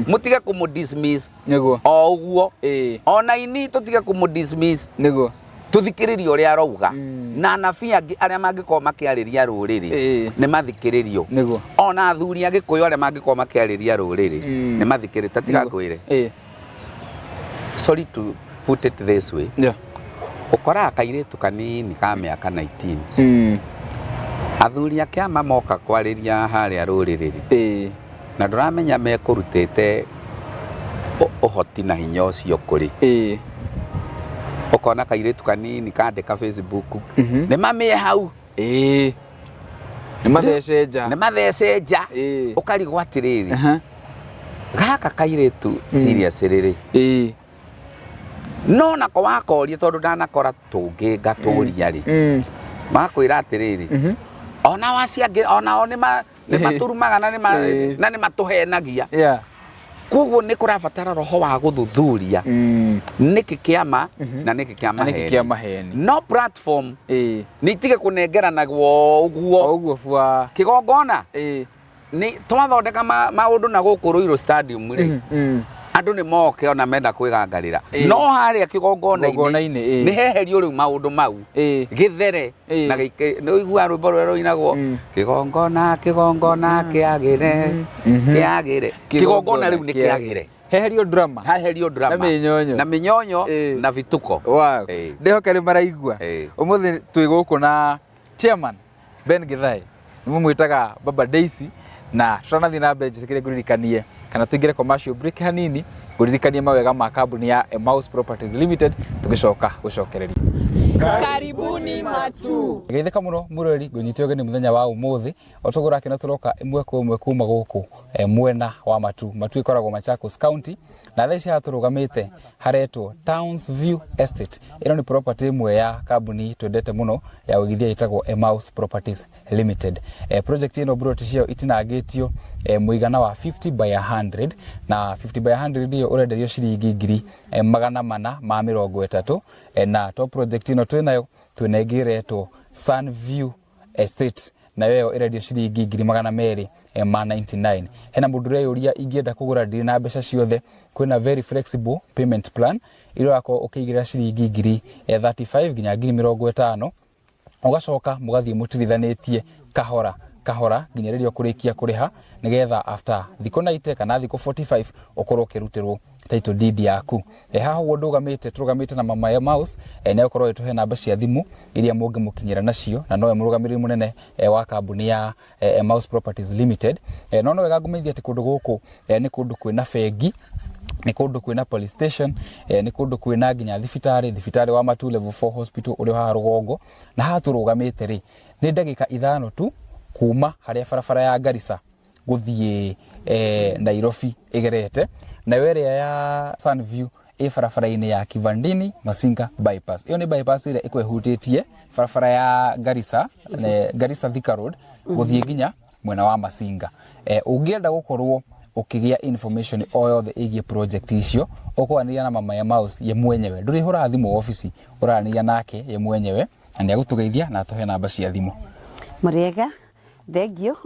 mutige kumu dismiss niguo o uguo ona ini tutige kumu dismiss niguo tuthikiririo ria arauga na anabii angi aria mangikorwo makiariria ruriri ni mathikiririo niguo ona athuri agikuyu aria mangikorwo makiariria ruriri ni mathikirite tiga ngwire sorry to put it this way ukora kairitu kanini ka miaka 19 athuri akiama moka kwariria haria ruriri na nduramenya mekurutite uhoti na hinya ucio kuri ukona kairitu kanini kandika Facebook ni mamie hau ni matheceja ukarigwa atiriri gaka kairitu serious riri no nako wakoria tondu ndanakora tungi ngaturia ri makwira atiriri ona waciangi ona o ni maturumaga na ni matuhenagia koguo ni kurabatara roho wa guthuthuria niki kiama na niki kia maheni no platform ni tige kunengeranagwo uguo bwa kigongona ni twathondeka maundu na guku Ruiru stadium ri andu ni moke ona menda kwigangarira no haria kigongona-ini ni heherio riu maundu mau githere na no igua rwimbo rwero inagwo kigongona kiagire kigongona riu ni kiagire heherio drama na minyonyo na vituko ndihoke ri maraigua umuthi twi guku na chairman Ben Githai nimumwitaga Baba Daisy na tutanathi na mbere njikire nguririkanie kana tuingire commercial break hanini nguririkanie mawega ma kambuni ya Emmaus Properties Limited tugicoka gucokereria karibuni Matu. Geitheka muno murori gunyitio geni muthenya wa umuthi otogora kina turoka imwe kwa imwe kuma guku mwena wa Matu. Matu ikoragwo Machakos County na thaici haturugamite haretwo Townsview Estate. Ino ni property imwe ya kambuni twendete muno ya wigithia itagwo Emmaus Properties Limited. Project ino bro ticio itinagitio muigana wa 50 by 100 na 50 by 100 iyo urenderio ciringi ngiri 430 na to project ino twinayo twenegiretwo Sunview Estate na yo irenderio ciringi ngiri 299. Hena mundu yuria ingienda kugura ndiri na mbeca ciothe kwina very flexible payment plan iro yako ukiigira ciringi ngiri 35 nginya ngiri 50 ugacoka mugathie mutirithanetie kahora nginya ririo kurikia kuriha nigetha after thiko 90 kana thiko 45 ukorwo kirutirwo title deed yaku. Haha ndugamite turugamite na mama Emmaus ne ukorwo ituhe namba cia thimu iria mungi mukinyira nacio na nowe murugamiriri munene wa kambuni ya Emmaus Properties Limited. No wega ngumithia ati kundu guku ni kundu kwina bengi, ni kundu kwina police station, ni kundu kwina nginya thibitari wa Matu level 4 hospital uri ha Rugongo. Na haha turugamite ri ni ndagika 5 tu kuma haria barabara ya Garissa guthie Nairobi igerete na area ya Sunview barabara-ini ya Kivandini Masinga bypass. Iyo ni bypass ile ikwehutitie barabara ya Garissa Thika Road guthie nginya mwena wa Masinga. Ungienda gukorwo ukigia information o yothe igie project icio ukwanĩria na mama Emmaus ye mwenyewe nduri hura thimu office uranĩria nake ye mwenyewe na nĩ agutugeithia na atuhe namba cia thimu. Muriega thengio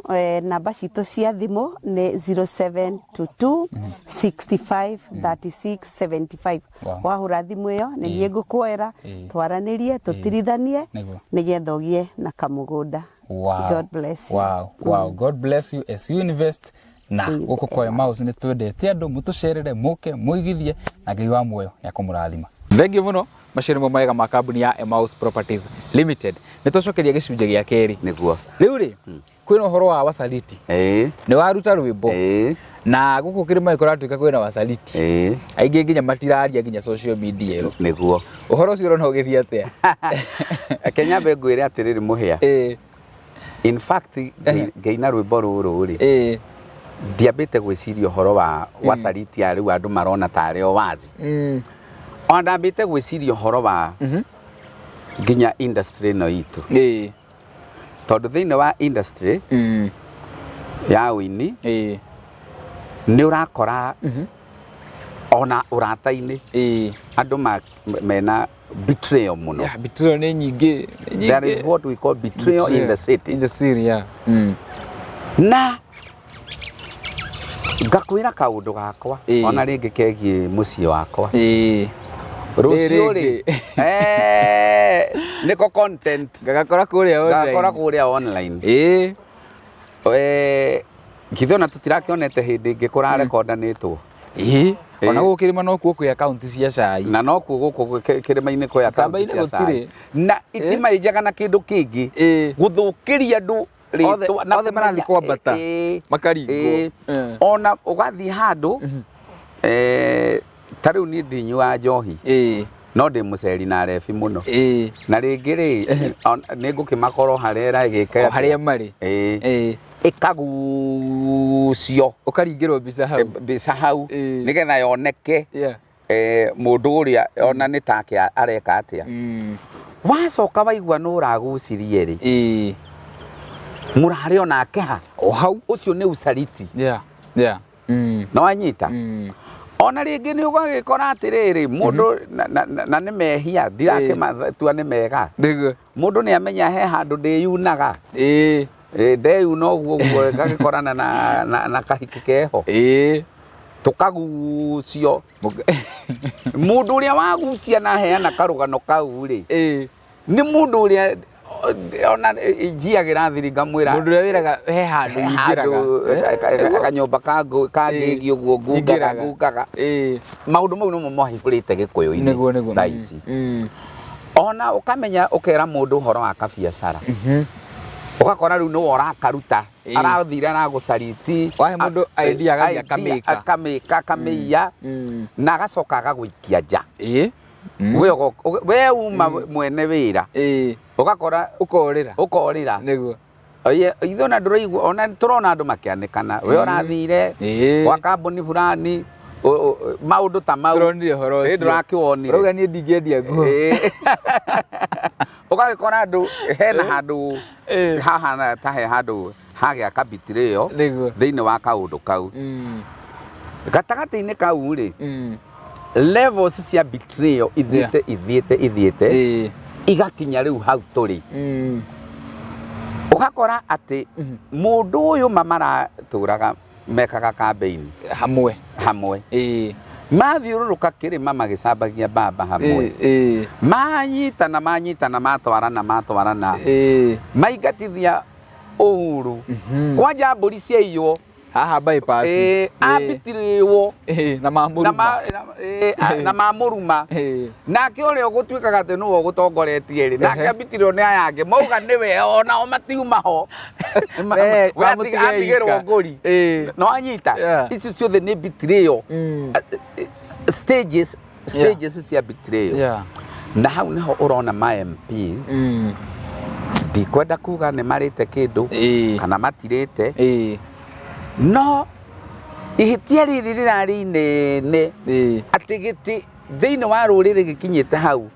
namba citu cia thimu ni 0722 65 36 75. Wahura thimu iyo ni niĩ ngũkuoera twaranirie tutirithanie nigetha ugie na kamugunda. God bless you. Wow. God bless you as you invest na guku kwa Emmaus ni twendete andu mutucerere muke muigithie na Ngai wa muoyo ya kumurathima. Thengio muno macirimo mega ma kambuni ya Emmaus Properties Limited. Nitucokeria gicunje gia keri niguo riu ri kwina uhoro wa wasaliti ni waruta rwimbo na guku kirima ikoratuika kwina wasaliti aingi nginya matiraria nginya social media ero niguo uhoro ucio urona ugithia atia Kenya ngwire atiriri muhia in fact ngeina rwimbo ruru ri ndiambite gwiciria uhoro wa wasaliti riu andu marona tare o wazi ona ndambite gwiciria uhoro wa nginya industry no itu tondu thiini wa industry ya wini ni urakora ona urata-ini andu mena betrayal muno. Betrayal ni nyingi. There is what we call betrayal in the city. In the city, yeah. Na ngakwira kaundu gakwa ona ringi kegie mucii wakwa rucio ri niko content gagakora kuria online githona tutirakionete hindi ingi kurarekondanitwo ona gukirima no kuo kwa account cia cai na no kuo guku kirima-ini kwa account cia cai na itimaijaga na kindu kingi guthukiria andu othe marathi kwambata makaringo ona ugathi handu tariu ni ndinyua njohi no ndi muceri na refi muno na ringi ri ni ngukimakoro harera igika haria mari ikagucio ukaringirwo mbica hau nigetha yoneke mundu uria ona ni take areka atia wacoka waigua no uragucirie ri murari onake ha o hau ucio ni usaliti no wanyita ona ringi ni ugagikora atiriri mundu na ni mehia ndirakimatua ni mega mundu ni amenya he handu ndiyunaga ndeyuna uguo ngagikorana na kahiki keho tukagucio mundu uria wagucia na heana karugano kau ri ni mundu uria ona njiagira thiri ngamwira mundu uria wiraga he handu ingiraga kanyomba kangigi uguo ngungaga maundu mau no mohingurite gikuyu-ini thaici ona ukamenya ukera mundu horo wa kabiacara ugakora riu no urakaruta arathira na gucariti wahe mundu idea akamika akameiya na agacoka agagwikia nja we uma mwene wira ugakora ukorira niguo itho na nduraigua ona turona andu makianikana we urathire gwa kambuni fulani maundu ta mau turonire horo ucio ndurakiwonire urauga nie ndingiendia nguo ugagikora andu hena handu haha ta he handu hagia kabitiriyo thiini wa kaundu kau gatagati-ini kau ri levels cia betrayal ithiite igakinya riu hau turi ugakora ati mundu uyu mamaraturaga mekaga campaign hamwe mathiururuka kirima magicambagia mbamba hamwe manyitana matwarana maingatithia uhuru kwanja mburi ciaiywo haha bypass ambitiriwo na mamuruma nake uria gutwikaga ati nuwo gutongoretie ri nake ambitirio ni ayange mauga niwe ona o matiuma ho atigirwo nguri no anyita ici ciothe ni betrayal stages cia betrayal na hau niho urona ma MPs ndikwenda kuga ni marite kindu kana matirite no ihitia riri rirari inene ati giti thiini wa ruriri gikinyite hau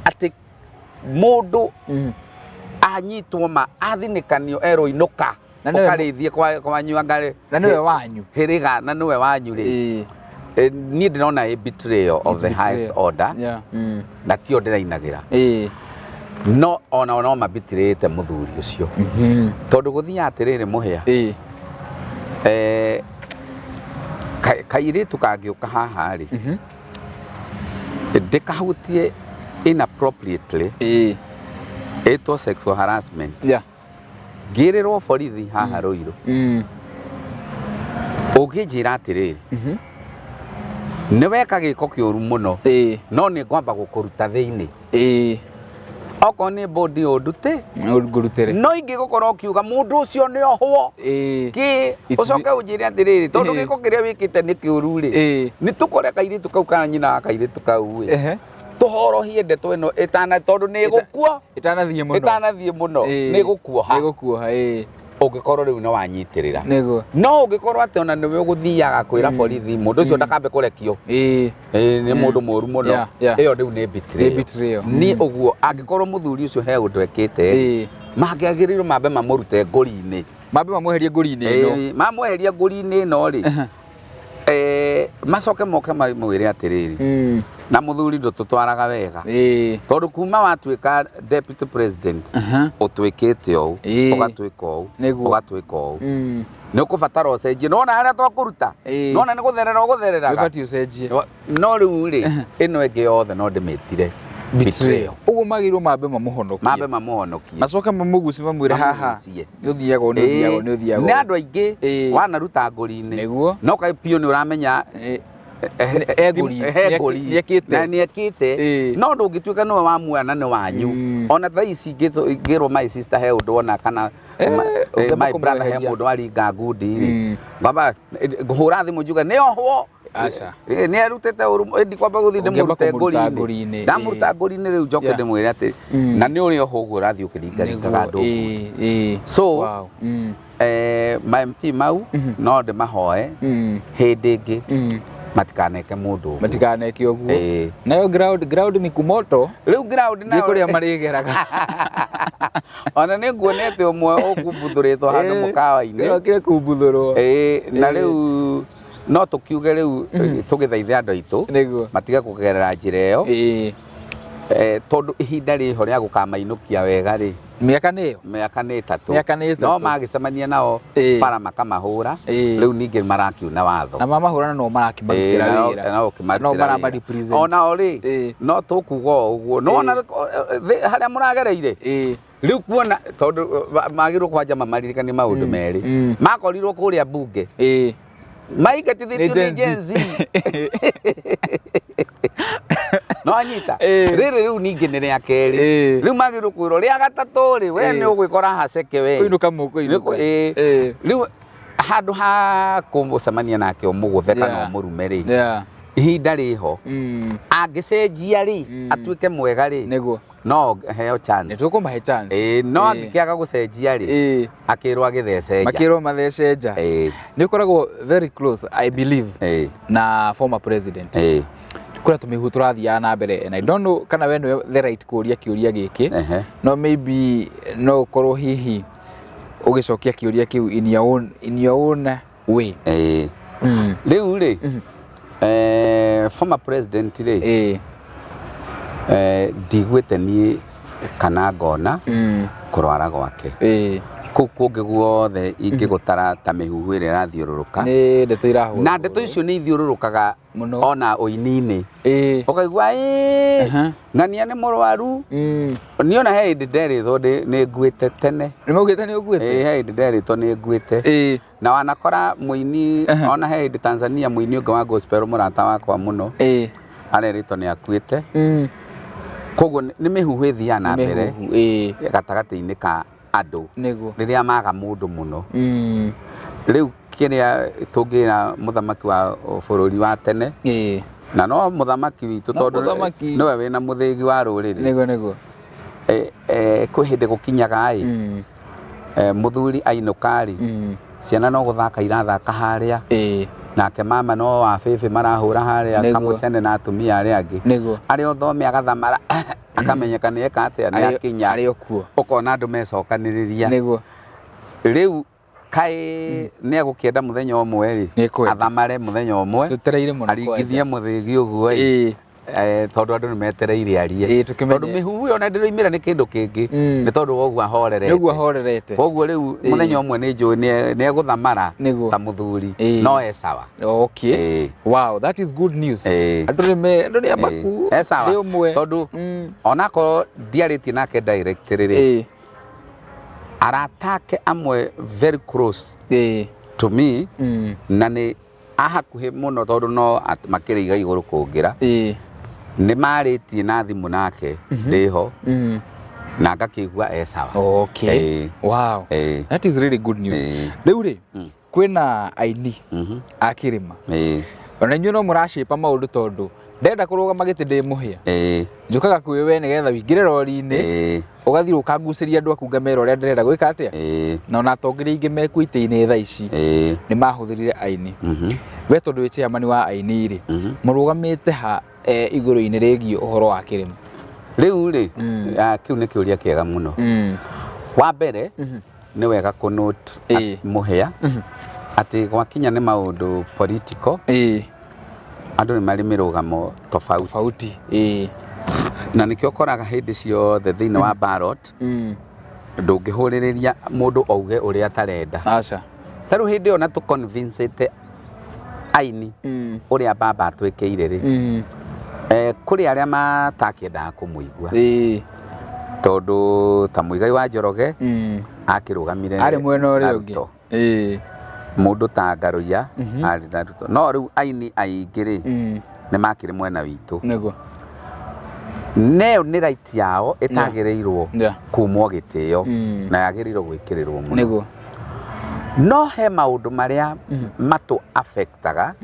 ati mundu anyitwo ma athinikanio ero inuka ukarithie kwa nyuangare na niwe wanyu hiriga na niwe wanyu ri ni ndirona a betrayal of the highest order na tio ndirainagira no ona mabitirite muthuri ucio tondu guthia atiriri muhia kairitu kangiuka haha ri ndikahutie inappropriately etwo sexual harassment ngirirwo borithi haha Ruiru unginjira atiriri niweka giko kiuru muno no ni ngwamba gukuruta thiini oko ni bodi odute ngurutere no ingi gukorwo kiuga mundu ucio ni ohwo ki ucoke unjire atiriri tondu giko kiria wikite ni kiuru ri ni tukore kairitu kau kana nyina kairitu kau ri tuhorohie ndeto ino itana tondu ni gukua itanathie muno ni gukuoha ungikorwo riu no wanyitirira no ungikorwo ati ona niwe uguthiaga kwira borithi mundu ucio ndakambe kurekio ni mundu moru muno iyo riu ni betrayal ni uguo angikorwo muthuri ucio he undu ekite mangiagirirwo mambe mamurute nguri-ini mamweherie nguri-ini ino ri macoke moke mwire atiriri na muthuri ndututwaraga wega tondu kuma watwika deputy president utwikite ou ugatwika ou ni ukubatara ucenjie nona haria twakuruta nona ni gutherera uguthereraga ubati ucenjie no riu ri ino ingi yothe no ndimitire betrayal uguo magirwo mambe mamuhonokie macoke mamuguci mamwire haha ni uthiaga ni andu aingi wanaruta nguri-ini no kai pio ni uramenya niekite no ndungituika niwe wamuana ni wanyu ona thaa ici ngirwo my sister he undu ona kana my brother he mundu aringa ngundi ri baba nguhura thimu njuga ni ohwo aca ni arutete ndi kwamba guthi ndimurute nguri-ini ndamuruta nguri-ini riu njoke ndimwire ati na ni uri oho uguo urathi ukiringaringaga ndungu so my MP mau no ndimahoe hindi ingi matikaneke mundu matikaneke oguo nayo ground ni kumoto riu ground na kuria marigeraga ona ni nguonete umwe ukumbuthuritwo handu mukawa-ini kire kumbuthuruo na riu no tukiuge riu tugithaithe andu aitu matige kugerera njira iyo tondu ihinda riho ria gukamainukia wega ri miaka ni itatu no magicemania nao bara makamahura riu ningi marakiuna watho na mamahura no marakimarutira wira no maramarepresent ona ori no tukuga uguo no ona haria muragereire riu kuona tondu magirwo kwanja mamaririkanie maundu meri makorirwo kuria bunge maingatithitio ni Gen Z no anyita riri riu ningi ni ria keri riu magirwo kwirwo ria gatatu ri we ni ugwikora haceke we kuinuka muko riu handu ha kumucemania nake umuguthe kana umurume ri ihinda riho angicenjia ri atuike mwega ri niguo no heo chance nitukumahe chance no angikiaga gucenjia ri akirwo agithece nja makirwo mathece nja ni ukoragwo very close I believe na former president kuria tumihu turathia na mbere and I don't know kana we no the right kuria kiuria giki no maybe no ukorwo hihi ugicokia kiuria kiu in your own way riu ri former president ri ndigwite ni kana ngona kurwara gwake kuu kungi guothe ingigutara ta mihuhu ire rathiururuka ni ndeto irahura na ndeto icio ni ithiururukaga ona uini-ini ukaigua ng'ania ni murwaru ni ona he hindi nderitwo ni nguite tene ni maugite ni uguite he hindi nderitwo ni nguite na wanakora muini ona he hindi Tanzania muini ungi wa gospel murata wakwa muno areritwo ni akuite koguo ni mihuhu ithia na mbere gatagati-ini ka andu riria maga mundu muno riu kiria tungira muthamaki wa bururi wa tene na no muthamaki witu tondu niwe wina muthigi wa ruriri niguo kwi hindi gukinyaga muthuri ainukari ciana no guthaka irathaka haria nake mama no wa bibi marahura haria kamucene na atumia aria angi ari othomi agathamara akamenyeka ni eka atia ni akinya ari okuo ukona andu mecokaniriria riu kai ni agukienda muthenya umwe ri athamare muthenya umwe tutereire muno aringithie muthigi uguo tondu andu ni metereire arie tondu mihuhu ona ndiroimira ni kindu kingi ni tondu woguo ahorerete koguo riu muthenya umwe ni njui ni eguthamara ta muthuri no sawa okay wow that is good news andu ni amaku sawa tondu onako ndiaritie nake direct riri aratake amwe very close to me na ni ahakuhe muno tondu no makiriga iguru kungira ni maritie na thimu nake riho na ngakigua sawa okay wow that is really good news riu ri kwina aini akirima ona inyu no murashipa maundu tondu ndenda kurugama giti ndi muhia njukaga kwi we nigetha wingire rori-ini ugathii ukanguciria andu aku ngamera uria ndirenda gwika atia na ona atongoria ingi mekuite-ini tha ici ni mahuthirire aini we tondu wi chairman wa aini ri murugamite ha iguru-ini rigio uhoro wa kirima riu ri kiu ni kiuria kiega muno wa mbere ni wega ku note muhia ati gwakinya ni maundu political andu ni mari mirugamo tofauti na nikio koraga hindi ciothe thiini wa ballot ndungihuririria mundu auge uria atarenda aca taru hindi ona tu convincete aini uria baba atwikeire ri kuri aria matakiendaga kumuigua tondu ta muigai wa Njoroge akirugamire ari mwena uria ungi mundu ta Ngaruia ari na Ruto no riu aini aingi ri ni makire mwena witu niguo neo ni right yao itagireirwo kumwo gitio na yagirirwo gwikirirwo muno niguo no he maundu maria matu affectaga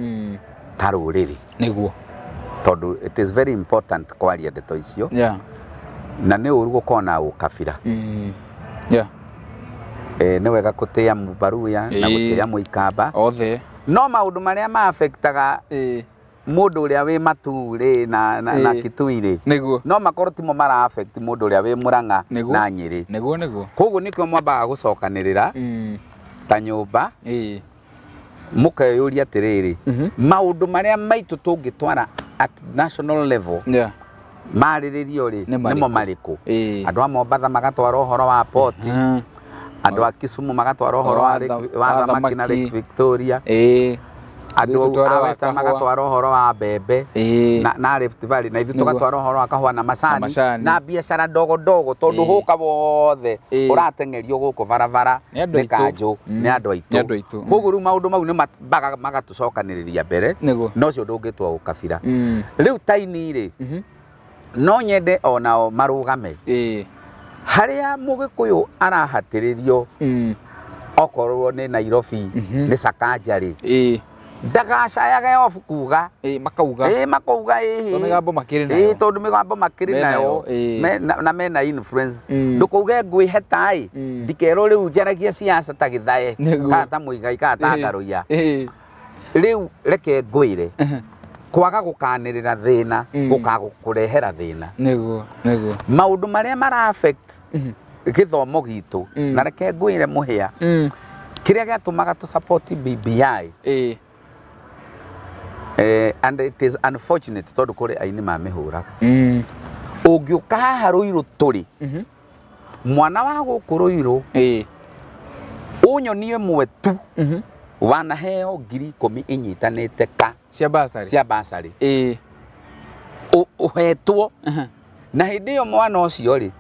ta ruriri niguo tondu it is very important kwaria ndeto icio na ni uru gukona ukabira ni wega kutia Mubaruya na gutia Muikamba othe no maundu maria ma affectaga mundu uria wi Maturi na Kitui no makorwo timo mara affect mundu uria wi Murang'a na Nyeri niguo koguo nikio mwambaga gucokanirira ta nyumba mukeyuria atiriri maundu maria maitu tungitwara at national level mariririo ri nimo mariku andu a Mombatha magatwara uhoro wa port andu a Kisumu magatwara uhoro wa thamaki na Lake Victoria andu a Western magatwara uhoro wa mbembe na Rift Valley na ithu tugatwara uhoro wa kahua na macani na biashara ndogo tondu huka wothe uratengerio guku barabara ni kanju ni andu aitu koguo riu maundu mau ni magatucokaniriria mbere no cio ndungitwa ukabira riu taini ri no nyende onao marugame haria Mugikuyu arahatiririo okorwo ni Nairobi ni Sakaja ri ndagacayage off kuga makauga makauga to migambo makiri nayo tondu migambo makiri nayo na mena influence ndukauge ngwiheta ndikero riu njaragia siasa ta githae kata muigai kata ngaruia riu reke ngwire kwaga gukanirira thina gukakurehera thina niguo maundu maria mara affect githomo gitu na reke ngwire muhia kiria giatumaga tu support BBI and it is unfortunate tondu kuri aini ma mihura ungiuka haha Ruiru turi mwana wa guku Ruiru unyonie mwe tu wanaheo 10,000 inyitanite ka cia basari uhetwo na hindi yo mwana ucio ri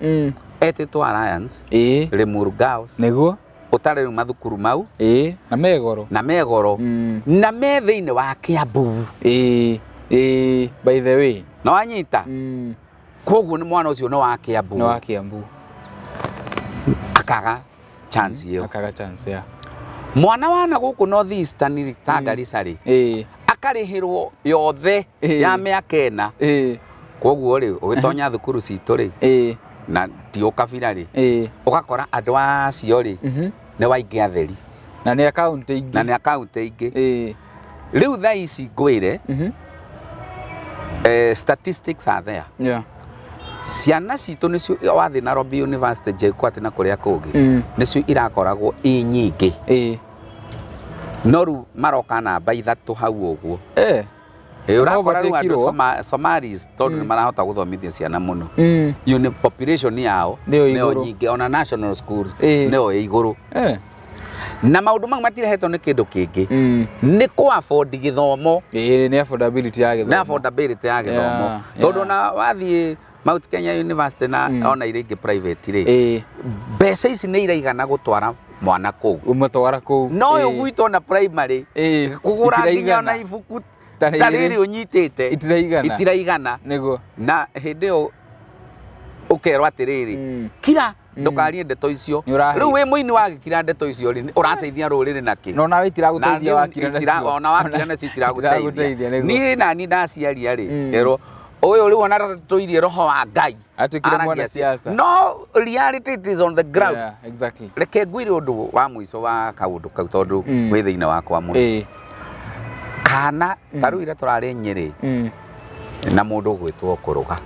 etitwo Alliance Limuru Girls niguo utare mathukuru mau na megoro na me thiini wa Kiambu by the way no anyita koguo ni mwana ucio no wa Kiambu akaga chance ya mwana wana guku North Eastern ta Garissa ri akarihirwo yothe ya miaka 4 koguo ri ugitonya thukuru citu ri na ti ukabira ri ugakora andu acio ri ne waingi atheri na ni account ingi riu tha ici ngwire statistics are there ciana citu nicio wathi Nairobi University JKUAT na kuria kungi nicio irakoragwo nyingi no riu maroka namba 3 hau uguo urakora riu andu Somalis tondu marahota guthomithia ciana muno uni population yao neo nyingi ona national schools neo iguru na maundu mau matirehetwo ni kindu kingi ni ku afford githomo ni affordability ya githomo tondu na wathie Mount Kenya University na ona iringi private ri mbeca ici ni iraigana gutwara mwana kuu no yo gwito na primary kugura nginya ona ibuku tariri unyitite itiraigana niguo na hindi yo ukerwa atiriri kira ndukarie ndeto icio riu wi muini wa gikira ndeto icio ri urateithia ruriri naki no nawe itiraguteithia wakira nacio ona wakira nacio itiraguteithia ni nani ndaciaria ri ero uyu riu ona tuirie roho wa Ngai atukire mwana siasa no reality it is on the ground exactly reke ngwire undu wa muico wa kaundu kau tondu wi thiine wakwa muno kana taru ira turari Nyeri na mundu gwitwo Kuruga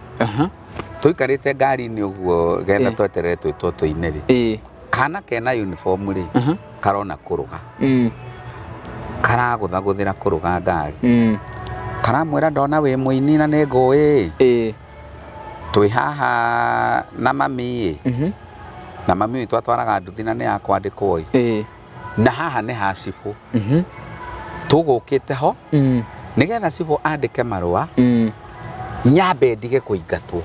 tuikarite ngari ni uguo genda tweterere twitwo tuine ri kana kena uniform ri karona Kuruga karaguthaguthira Kuruga ngari karamwira ndona wi muini na ni ngui twi haha na mami na mami witu atwaraga nduthi na ni yakwandikwo na haha ni ha cibu tugukite ho nigetha cibu andike marua nyambe ndige kuingatwo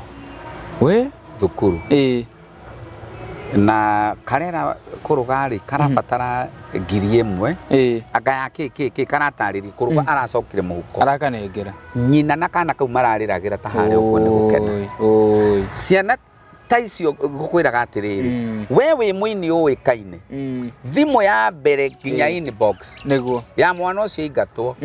thukuru na karera Kuruga ri karabatara 1,000 anga ya ki karatariri Kuruga aracokire muhuko arakanengera nyina na kana kau marariragira ta hare uguo ni gukena ciana ta icio gukwiraga atiriri we wi muini uikaine thimu ya mbere nginya inbox niguo ya mwana ucio ingatwo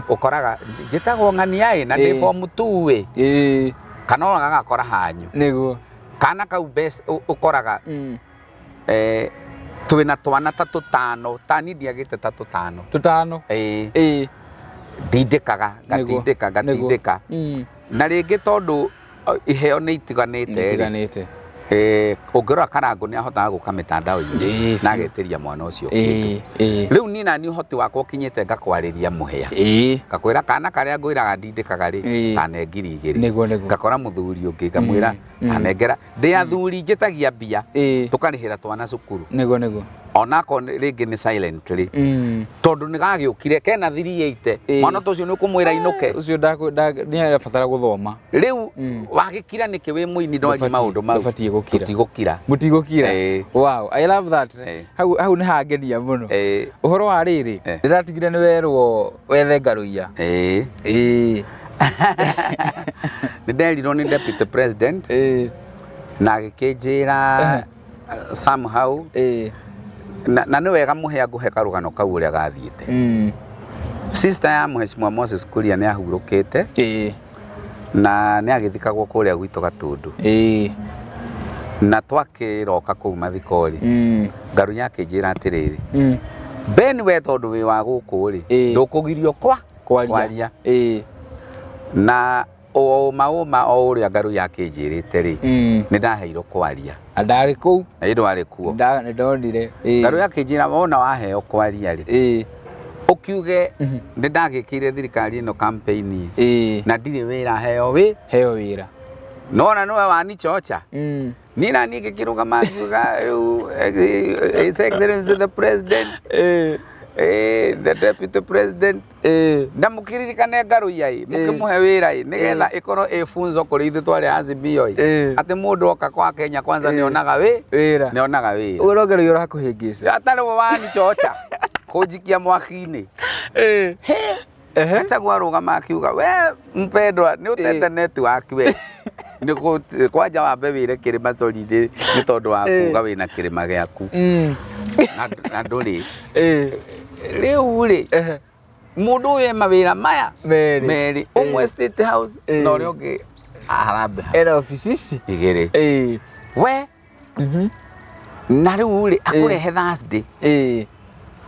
ukoraga njitagwo ng'ania na ndi form 2 kana gagakora hanyu niguo kana kau best ukoraga twina twana ta 5 tani ndiagite ta 5 ndindikaga gatindika na ringi tondu iheo ni itiganite ungirora Karangu ni ahotaga guka mitandao-ini na agetiria mwana ucio riu ni nani uhoti wakwa ukinyite ngakwariria muhia ngakwira kana karia ngwiraga ndindikaga ri tane 2,000 ngakora muthuri ungi ngamwira tanengera ndi athuri njitagia mbia tukarihira twana cukuru niguo ona ko ringi ni silently tondu ni gagiukire kena 380 mwana tucio ni ukumwira inuke ucio ni arabatara guthoma riu wagikira niki wi muini ndwari maundu mau tutigukira wow I love that hau ni hangenia muno uhoro wa riri ndiratigire ni werwo wethe Ngaruia ni nderirwo ni deputy president na agikinjira somehow na ni wega muhea nguhe karugano kau uria gathiite Sister ya Mheshimiwa Moses Kuria nĩ ahurũkĩte na nĩ agĩthikagwo kũrĩa gwitũ Gatundu na twakĩroka kũu mathiko-rĩ Ngaru yakĩnjĩra atĩrĩrĩ Ben we tondũ wĩ wa gũkũ rĩ ndũkũgirio kwaria na maũma o ũrĩa Ngaru yakĩnjĩrĩte rĩ nĩ ndaheirwo kwaria ndarĩ kũu ndwarĩ kuo nĩ ndonire Ngaru yakĩnjĩra wona waheo kwaria rĩ ukiuge nĩ ndagĩkĩire thirikari ĩno campaign na ndirĩ wĩra heo wĩra nona nĩwe wanichocha niĩ na niĩ ngĩkĩrũgama ngiuga His Excellency the President the Deputy President ndamũkĩririkane Ngaru yai mũkĩmũhe wĩra nĩgetha ĩkorwo ĩfunzo kũrĩ ithuĩ twarĩ Azimio atĩ mũndũ oka kwa Kenya kwanza nĩonaga wĩra ũguo Ngaru yora hakũhĩngĩca atarĩ we wanichocha kũnjikia mwaki-inĩ Gachagua arũgama akiuga we mpendwa nĩ ũtete network we nĩ kwanja wambe wĩre kĩrĩma Sori-inĩ nĩ tondũ wa kuga wĩna kĩrĩma gĩaku na ndũrĩ rĩu rĩ mũndũ ũyũ mawĩra maya merĩ ũmwe State House na ũrĩa ũngĩ Harambee era ofici igĩrĩ we na rĩu rĩ akũrehe Thursday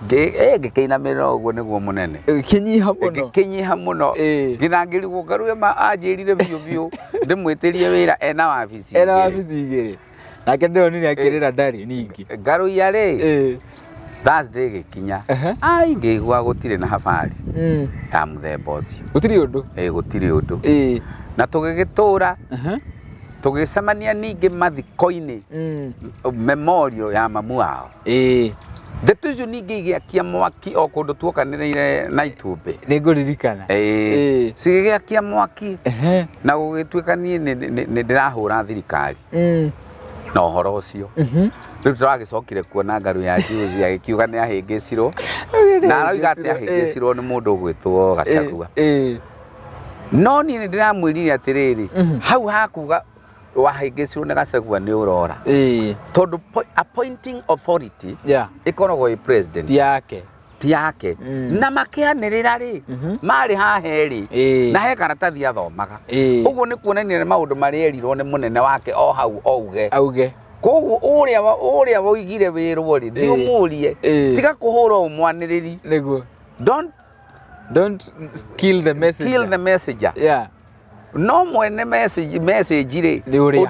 ngĩkĩinamĩrĩra ũguo nĩguo mũnene gĩkĩnyiha mũno nginya ngĩrigwo Ngaru anjĩrire biũ biũ ndĩmwĩtĩrie wĩra ena wabici igĩrĩ nake ndĩronire akĩrĩra ndarĩ ningĩ Ngaru yarĩ Thursday gĩkinya ngĩigua gũtirĩ na habari ya mũthemba ũcio gũtirĩ ũndũ na tũgĩgĩtũra tũgĩcemania ningĩ mathiko-inĩ memorial ya mamu wao ndeto icio ningĩ igĩakia mwaki o kũndũ tuokanĩrĩire na Itumbĩ nĩngũririkana cigĩgĩakia mwaki na gũgĩtuĩka niĩ nĩ ndĩrahũra thirikari na ũhoro ũcio rĩu tũragĩcokire kuona Ngaru ya juzi agĩkiuga nĩ ahĩngĩcirwo na aroiga atĩ ahĩngĩcirwo nĩ mũndũ ũgwĩtwo Gachagua no niĩ nĩ ndĩramwĩrire atĩrĩrĩ hau hakuga wahĩngĩcirwo nĩ Gachagua nĩ ũrora tondũ appointing authority ĩkoragwo ĩ president ti yake na makĩanĩrĩra rĩ marĩ haherĩ na he karatathi athomaga ũguo nĩ kuonania nĩ maũndũ marĩa erirwo nĩ mũnene wake o hau auge koguo ũrĩa woigire wĩrwo rĩ thiĩ ũmũrie tiga kũhũra ũmwanĩrĩri nĩguo don't kill the messenger no mwene message rĩ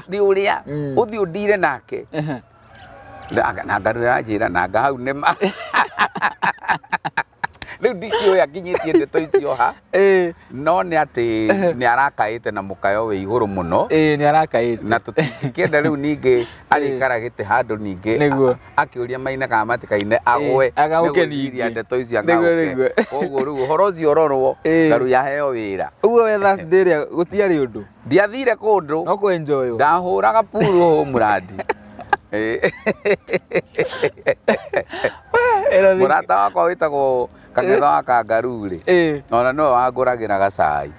nĩ ũrĩa ũthiĩ ũndire nake na Ngaru yanjĩra na hau nĩma rĩu ndikĩũĩ akinyĩtie ndeto icio ha no nĩ atĩ nĩ arakaĩte na mũkayo wĩ igũrũ mũno nĩ arakaĩte na tũtikĩenda rĩu ningĩ arĩikara gĩtĩ handũ ningĩ akĩũria Maina kana matikaine agwe nĩgũciria ndeto icio agauke koguo rĩu ũhoro ũcio ũrorwo Ngaru yaheo wĩra ũguo we Thursday ĩrĩa gũtiarĩ ũndũ ndiathire kũndũ no kwenjoywo ndahũraga puru mũrandi mũrata wakwa wĩtagwo Kang'etha wa Kangaru rĩ ona nĩwe wangũragĩra gacai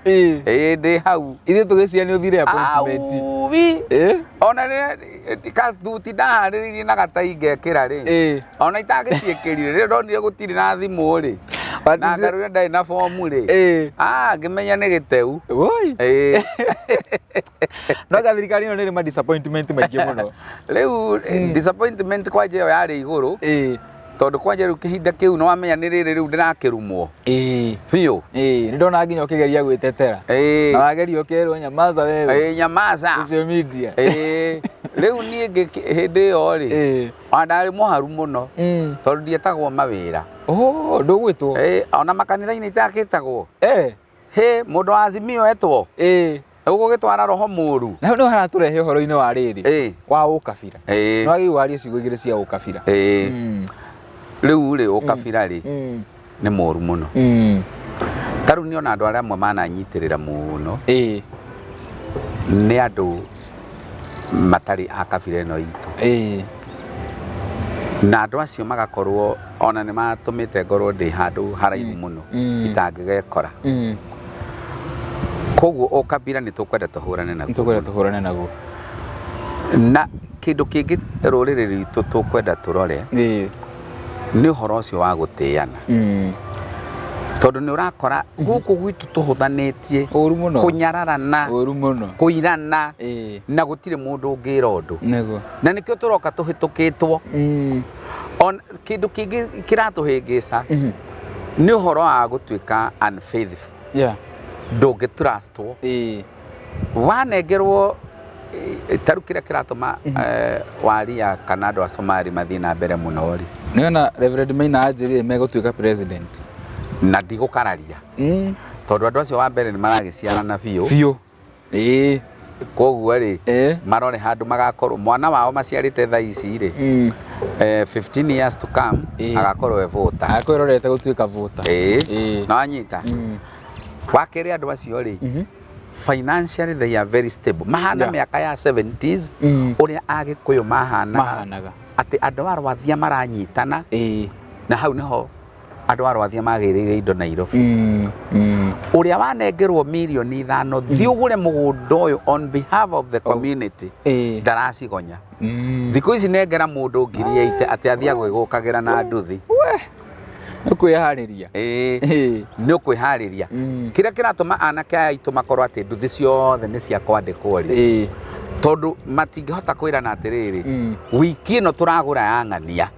ndĩ hau ithuĩ tũgĩciria nĩ ũthire appointment ona kathuti ndaharĩrĩirie na gatai ngekĩra rĩ ona itagĩciĩkĩrire rĩrĩa ndonire gũtirĩ na thimũ rĩ na Ngaru rĩrĩa ndarĩ na bomu rĩ ngĩmenya nĩ gĩteu no thirikari ĩno nĩ ĩrĩ ma disappointment maingĩ mũno rĩu disappointment kwanja ĩyo yarĩ igũrũ tondũ kwanja rĩu kĩhinda kĩu nĩ wamenya nĩ rĩrĩ rĩu ndĩrakĩrumwo biũ nĩ ndona nginya ũkĩgeria gwĩtetera na wageria ũkerwo nyamaza wewe nyamaza social media rĩu niĩ hĩndĩ ĩyo rĩ ndarĩ mũharu mũno tondũ ndietagwo mawĩra ndũgwĩtwo ona makanitha-inĩ itakĩtagwo mũndũ wa Azimio etwo ũgũgĩtwara roho mũru na nĩ haratũrehe ũhoro-inĩ wa rĩrĩ wa ũkabira nĩ wagĩrĩirwo warie ciugo igĩrĩ cia ũkabira rĩu rĩ ũkabira rĩ nĩ mũru mũno ta rĩu nĩona andũ arĩa amwe mananyitĩrĩra mũno nĩ andũ matarĩ a kabira ĩno itũ na andũ acio magakorwo ona nĩ matũmĩte ngorwo ndĩ handũ haraihu mũno itangĩgekora koguo ũkabira nĩ tũkwenda tũhũrane naguo na kĩndũ kĩngĩ rũrĩrĩ rwitũ tũkwenda tũrore nĩ ũhoro ũcio wa gũtĩana tondu ni urakora guku gwitu tuhuthanetie uru muno kunyararana uru muno kuirana na gutire mundu ungira undu na nikio turoka tuhitukitwo on kindu kingi kiratuhingisa ni uhoro wa gutuika unfaithful ndungi trustwo wanengerwo taru kiria kiratuma waria kana andu a Somali mathii na mbere muno ri niona Reverend Maina ajiri megutuika president na ndigukararia tondu andu acio wa mbere ni maragiciarana biu koguo ri marore handu magakorwo mwana wao maciarite thaa ici ri 15 years to come agakorwo we voter akwirorete gutuika voter na wanyita wakiri andu acio ri financially they are very stable mahana miaka ya 70s uria agikuyu mahanaga ati andu arwathia maranyitana na hau niho andu arwathia magirire indo Nairobi uria wanengerwo milioni 5 thiugure mugunda uyu on behalf of the community ndaracigonya thiku ici nengera mundu ngiri yaite ati athia gwigukagira na nduthi nukwihariria nukwihariria kiria kiratuma anake aitu makorwo ati nduthi ciothe ni cia kwandikwo ri tondu matingihota kwirana atiriri wiki ino turagura ya ng'ania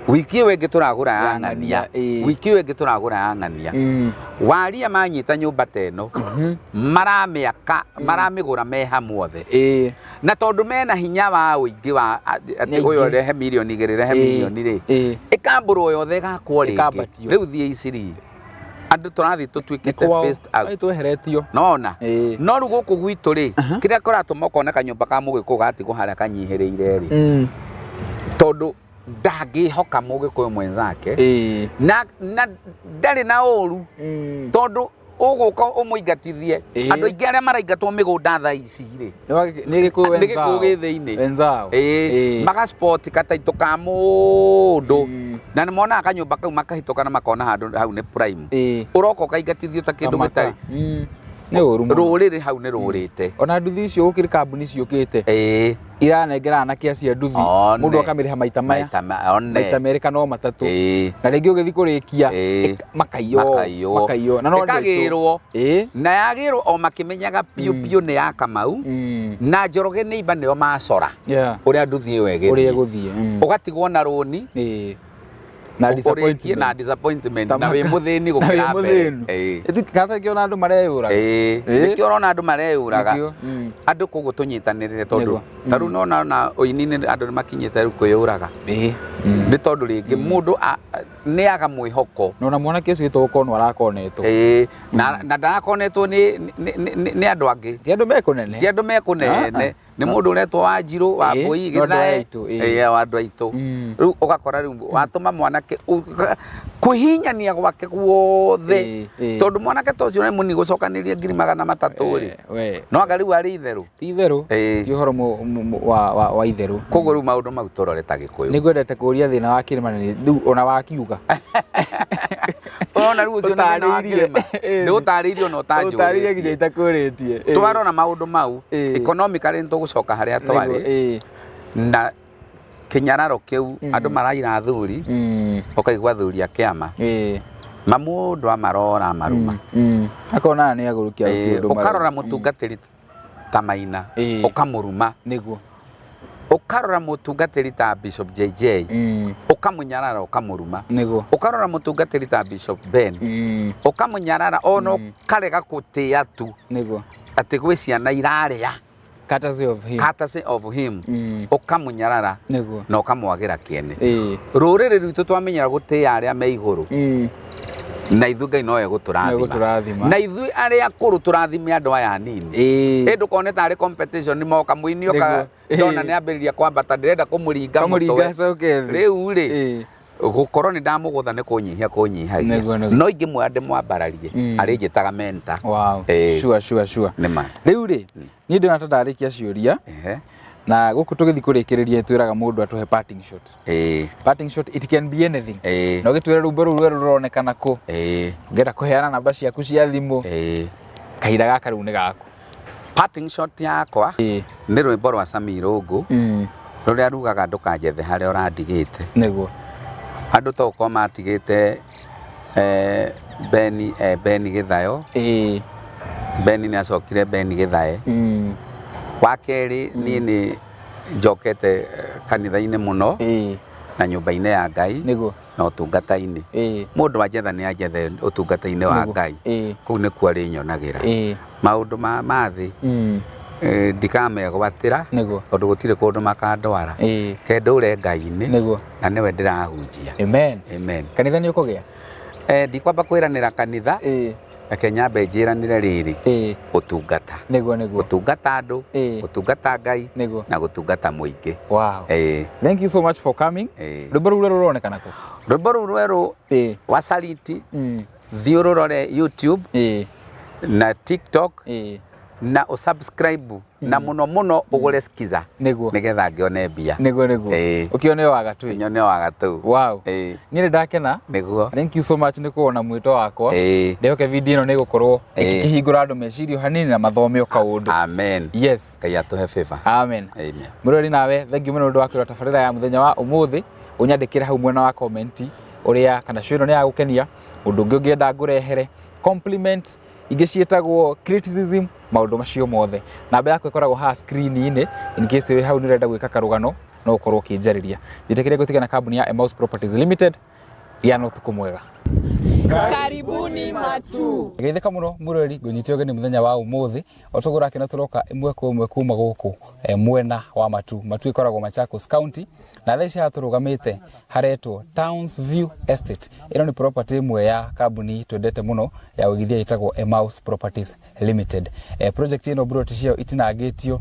wiki iyo ingi turagura ya ng'ania wiki iyo ingi turagura ya ng'ania waria manyita nyumba teno maramiaka maramigura me hamwothe na tondu mena hinya wa uingi wa ati uyo rehe milioni igiri rehe milioni ri ikamburo yothe gakwo ringi riu thie iciri andu turathi tutuikite first out tweheretio nona no ru guku gwitu ri kiria kuratuma ukona kanyumba ka mugiku gatigwo haria kanyihiriire ri tondu ndagihoka mugikuyu mwenzake na ndari na uru tondu uguka umuingatithie andu aingi aria maraingatwo migunda thaa ici ri ni gikuyu githiini wenzao maga sport kataito ka mundu na ni mona kanyumba kau makahituka na makona handu hau ni prime uroka ukaingatithio ta kindu gitari ni uru ruriri hau ni rurite ona nduthi icio ukiri kambuni ciukite iranengera anake acia nduthi mundu akamiriha maita meri kana matatu na ringi ugithi kurikia makaiyo na no ikagirwo na yagirwo o makimenyaga piu ni ya Kamau na Njoroge neighbor nio macora uria nduthi iyo eguthie ugatigwo na roni na disappointment na we muthini gukira mbere kata kiona andu mareyuraga nikio rona andu mareyuraga andu kugu tunyitanirire tondu taru nona na oinini andu makinyite ru kuyuraga ni tondu ringi mundu ni aga mwihoko nona mwana kesi gitokonwo arakonetwo na ndarakonetwo ni andu angi ti andu mekunene ni mundu uretwo Wanjiru wa Mbui Githae wa andu aitu riu ugakora riu watuma mwanake kuhinyania gwake guothe tondu mwanake tocio ni muni gucokaniria 300 ri no anga riu ari itheru ti itheru ti uhoro wa itheru koguo riu maundu mau turore ta Gikuyu nigwendete kuria thina wa kirima riu ona wakiuga ona riu ucio ni utariirio no utanjuri utariirie nginya itakuritie twarona maundu mau economically tugucoka haria twari na kinyararo kiu andu maraira thuri ukaigwa thuri akiama mamundu amarora maruma akona ni agurukia utundu ukarora mutungatiri ta Maina ukamuruma niguo ukarora mutungatiri ta Bishop JJ ukamunyarara ukamuruma niguo ukarora mutungatiri ta Bishop Ben ukamunyarara ono karega kutia tu niguo ati gwe ciana iraria courtesy of him ukamunyarara niguo na ukamwagira kiene ruriri rwitu twamenyera gutia aria me iguru na ithu Ngai no eguturathima na ithu aria akuru turathime andu aya nini endu kone tari competition ni moka muini oka ndona ni ambiriria kwambata ndirenda kumuringa riu ri gukorwo ni ndamugutha ni kunyihagia no ingi mwande mwambararie ari njitaga mentor sure nima riu ri ni ndona ndarikia ciuria na guku tugithi kurikiriria twiraga mundu atuhe parting shot parting shot it can be anything no gitwira rumbe ru ruronekana ku ngenda kuheana namba ciaku cia thimu kahinda gaka riu ni gaku parting shot yakwa ni rwimbo rwa Sami Rungu ruria rugaga ndukanjethe haria urandigite niguo andu to ko matigite Beni Githayo Beni nĩ acokire Beni Githae wa kerĩ niĩ nĩ njokete kanitha-inĩ mũno na nyũmba-inĩ ya Ngai na ũtungata-inĩ mũndũ wanjetha nĩ anjethe ũtungata-inĩ wa Ngai kũu nĩkuo arĩnyonagĩra maũndũ ma thĩ ndikamegwatĩra tondũ gũtirĩ kũndũ makandwara kendũre Ngai-inĩ na nĩwe ndĩrahunjia. Amen. Kanitha nĩ ũkũgĩa? Ndikwamba kwĩranĩra kanitha reke nyambe njĩranĩre rĩrĩ ũtungata ũtungata andũ ũtungata Ngai na gũtungata mũingĩ. Wow. Thank you so much for coming. Rwĩmbo rũu rwerũ rũronekana kũ? Rwĩmbo rũu rwerũ wa Saliti thiĩ ũrũrore YouTube na TikTok na usubscribe na muno ugure skiza nigetha ngione mbia ukione wa gatu nyone wa gatu. Wow. Ni ndakena niguo. Thank you so much ni kuona mwito wakwa ndehoke video ino ni gukorwo ikihingura andu mecirio hanini na mathome kaundu. Amen. Yes, Ngai atuhe favor. Amen. Murori nawe thank you muno ndu wakira tabarira ya muthenya wa umuthi unyandikira hau mwena wa comment uria kana show ino ni ya gukenia undu ungi ungienda ngurehere compliment ingĩ ciĩtagwo criticism maũndũ macio mothe. Namba yako ĩkoragwo ha screen-inĩ in case wĩ hau nĩ ũrenda gwĩka karũgano no ũkorwo ũkĩnjarĩria. Njĩtĩkĩre gwĩtĩkana kambuni ya Emmaus Properties Limited gĩa na ũtukũ mwega. Karibuni Matu. Geithĩka mũno mũrori ngũnyitio ũgeni mũthenya wa ũmũthĩ otũgũra kĩna tũroka ĩmwe kwa ĩmwe kuma gũkũ mwena wa Matu. Matu ĩkoragwo Machakos County na thaa ici hatũrũgamĩte haretwo Townsview Estate. Ĩno nĩ property ĩmwe ya kambuni twendete mũno ya ũigithia ĩtagwo Emmaus Properties Limited. Project ĩno broti cio itinangĩtio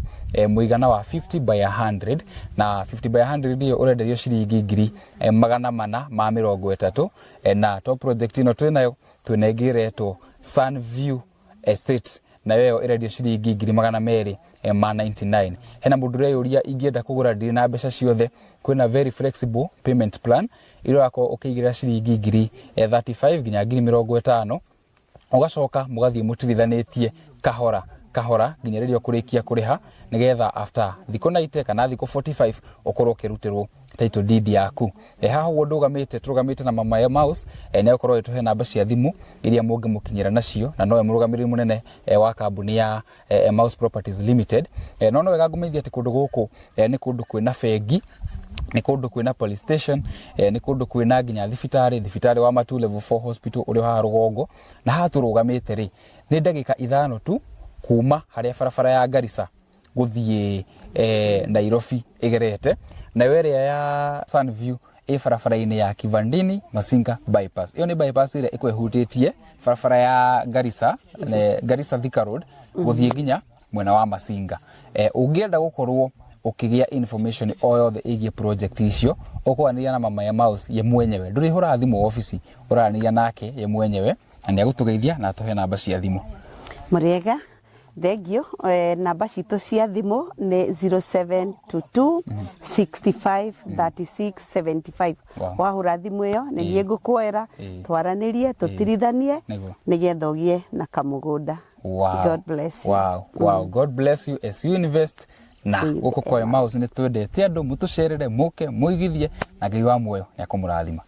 mũigana wa 50 by 100 na 50 by 100 ndio ũrenderio ciringi ngiri 430 na top project ĩno twĩnayo twĩnengeretwo Sunview Estate na yo ĩrendio ciringi ngiri 299. Hena mũndũ ũreyũria ingĩenda kũgũra ndiri na mbeca ciothe kwĩna very flexible payment plan ĩrĩa yako ũkĩigĩrĩra ciringi ngiri 35 nginya ngiri 50 ugacoka mugathie mutirithanĩtie kahora nginya rĩrĩa ũkũrĩkia kũrĩha nigetha after thikũ 90 kana thikũ 45 ũkorwo ũkĩrutĩrwo title deed yaku. Haha ũguo tũrũgamĩte na mama Emmaus nĩ ũkorwo ĩtũhe namba cia thimũ iria mũngĩmũkinyĩra nacio na nowe mũrũgamĩrĩri mũnene wa kambuni ya Emmaus Properties Limited. No wega ngũmeithia atĩ kũndũ gũkũ nĩ kũndũ kwĩna bengi, ni kundu kwina police station, ni kundu kwina nginya thibitarĩ wa Matu level 4 hospital uri ha Rugongo na haturugamite ri ni ndagika 5 tu kuma haria barabara ya Garissa guthie Nairobi igerete na area ya Sunview barabara-inĩ ya Kivandini Masinga bypass. Iyo ni bypass ĩrĩa ĩkwehutĩtie barabara ya Garissa Thika Road guthie nginya mwena wa Masinga. Ũngĩenda gũkorwo ukigĩa information o yothe ĩgiĩ project icio ũkwanĩria na mama Emmaus ye mwenyewe ndũrĩhũra thimũ ofici ũranĩria nake ye mwenyewe na nĩ agũtũgeithia na atuhe namba cia thimũ. Mũrĩega thengio namba citũ cia thimũ nĩ 0722 65 36 75. Wahũra thimũ ĩyo nĩ niĩ ngũkuoera twaranĩrie tũtirithanie nĩgetha ũgĩe na kamũgũnda. God bless you. Wow. God bless you as you invest na guko kwa Emmaus ni twendete andu mutucerere muke muigithie na Ngai wa muoyo ni akumurathima.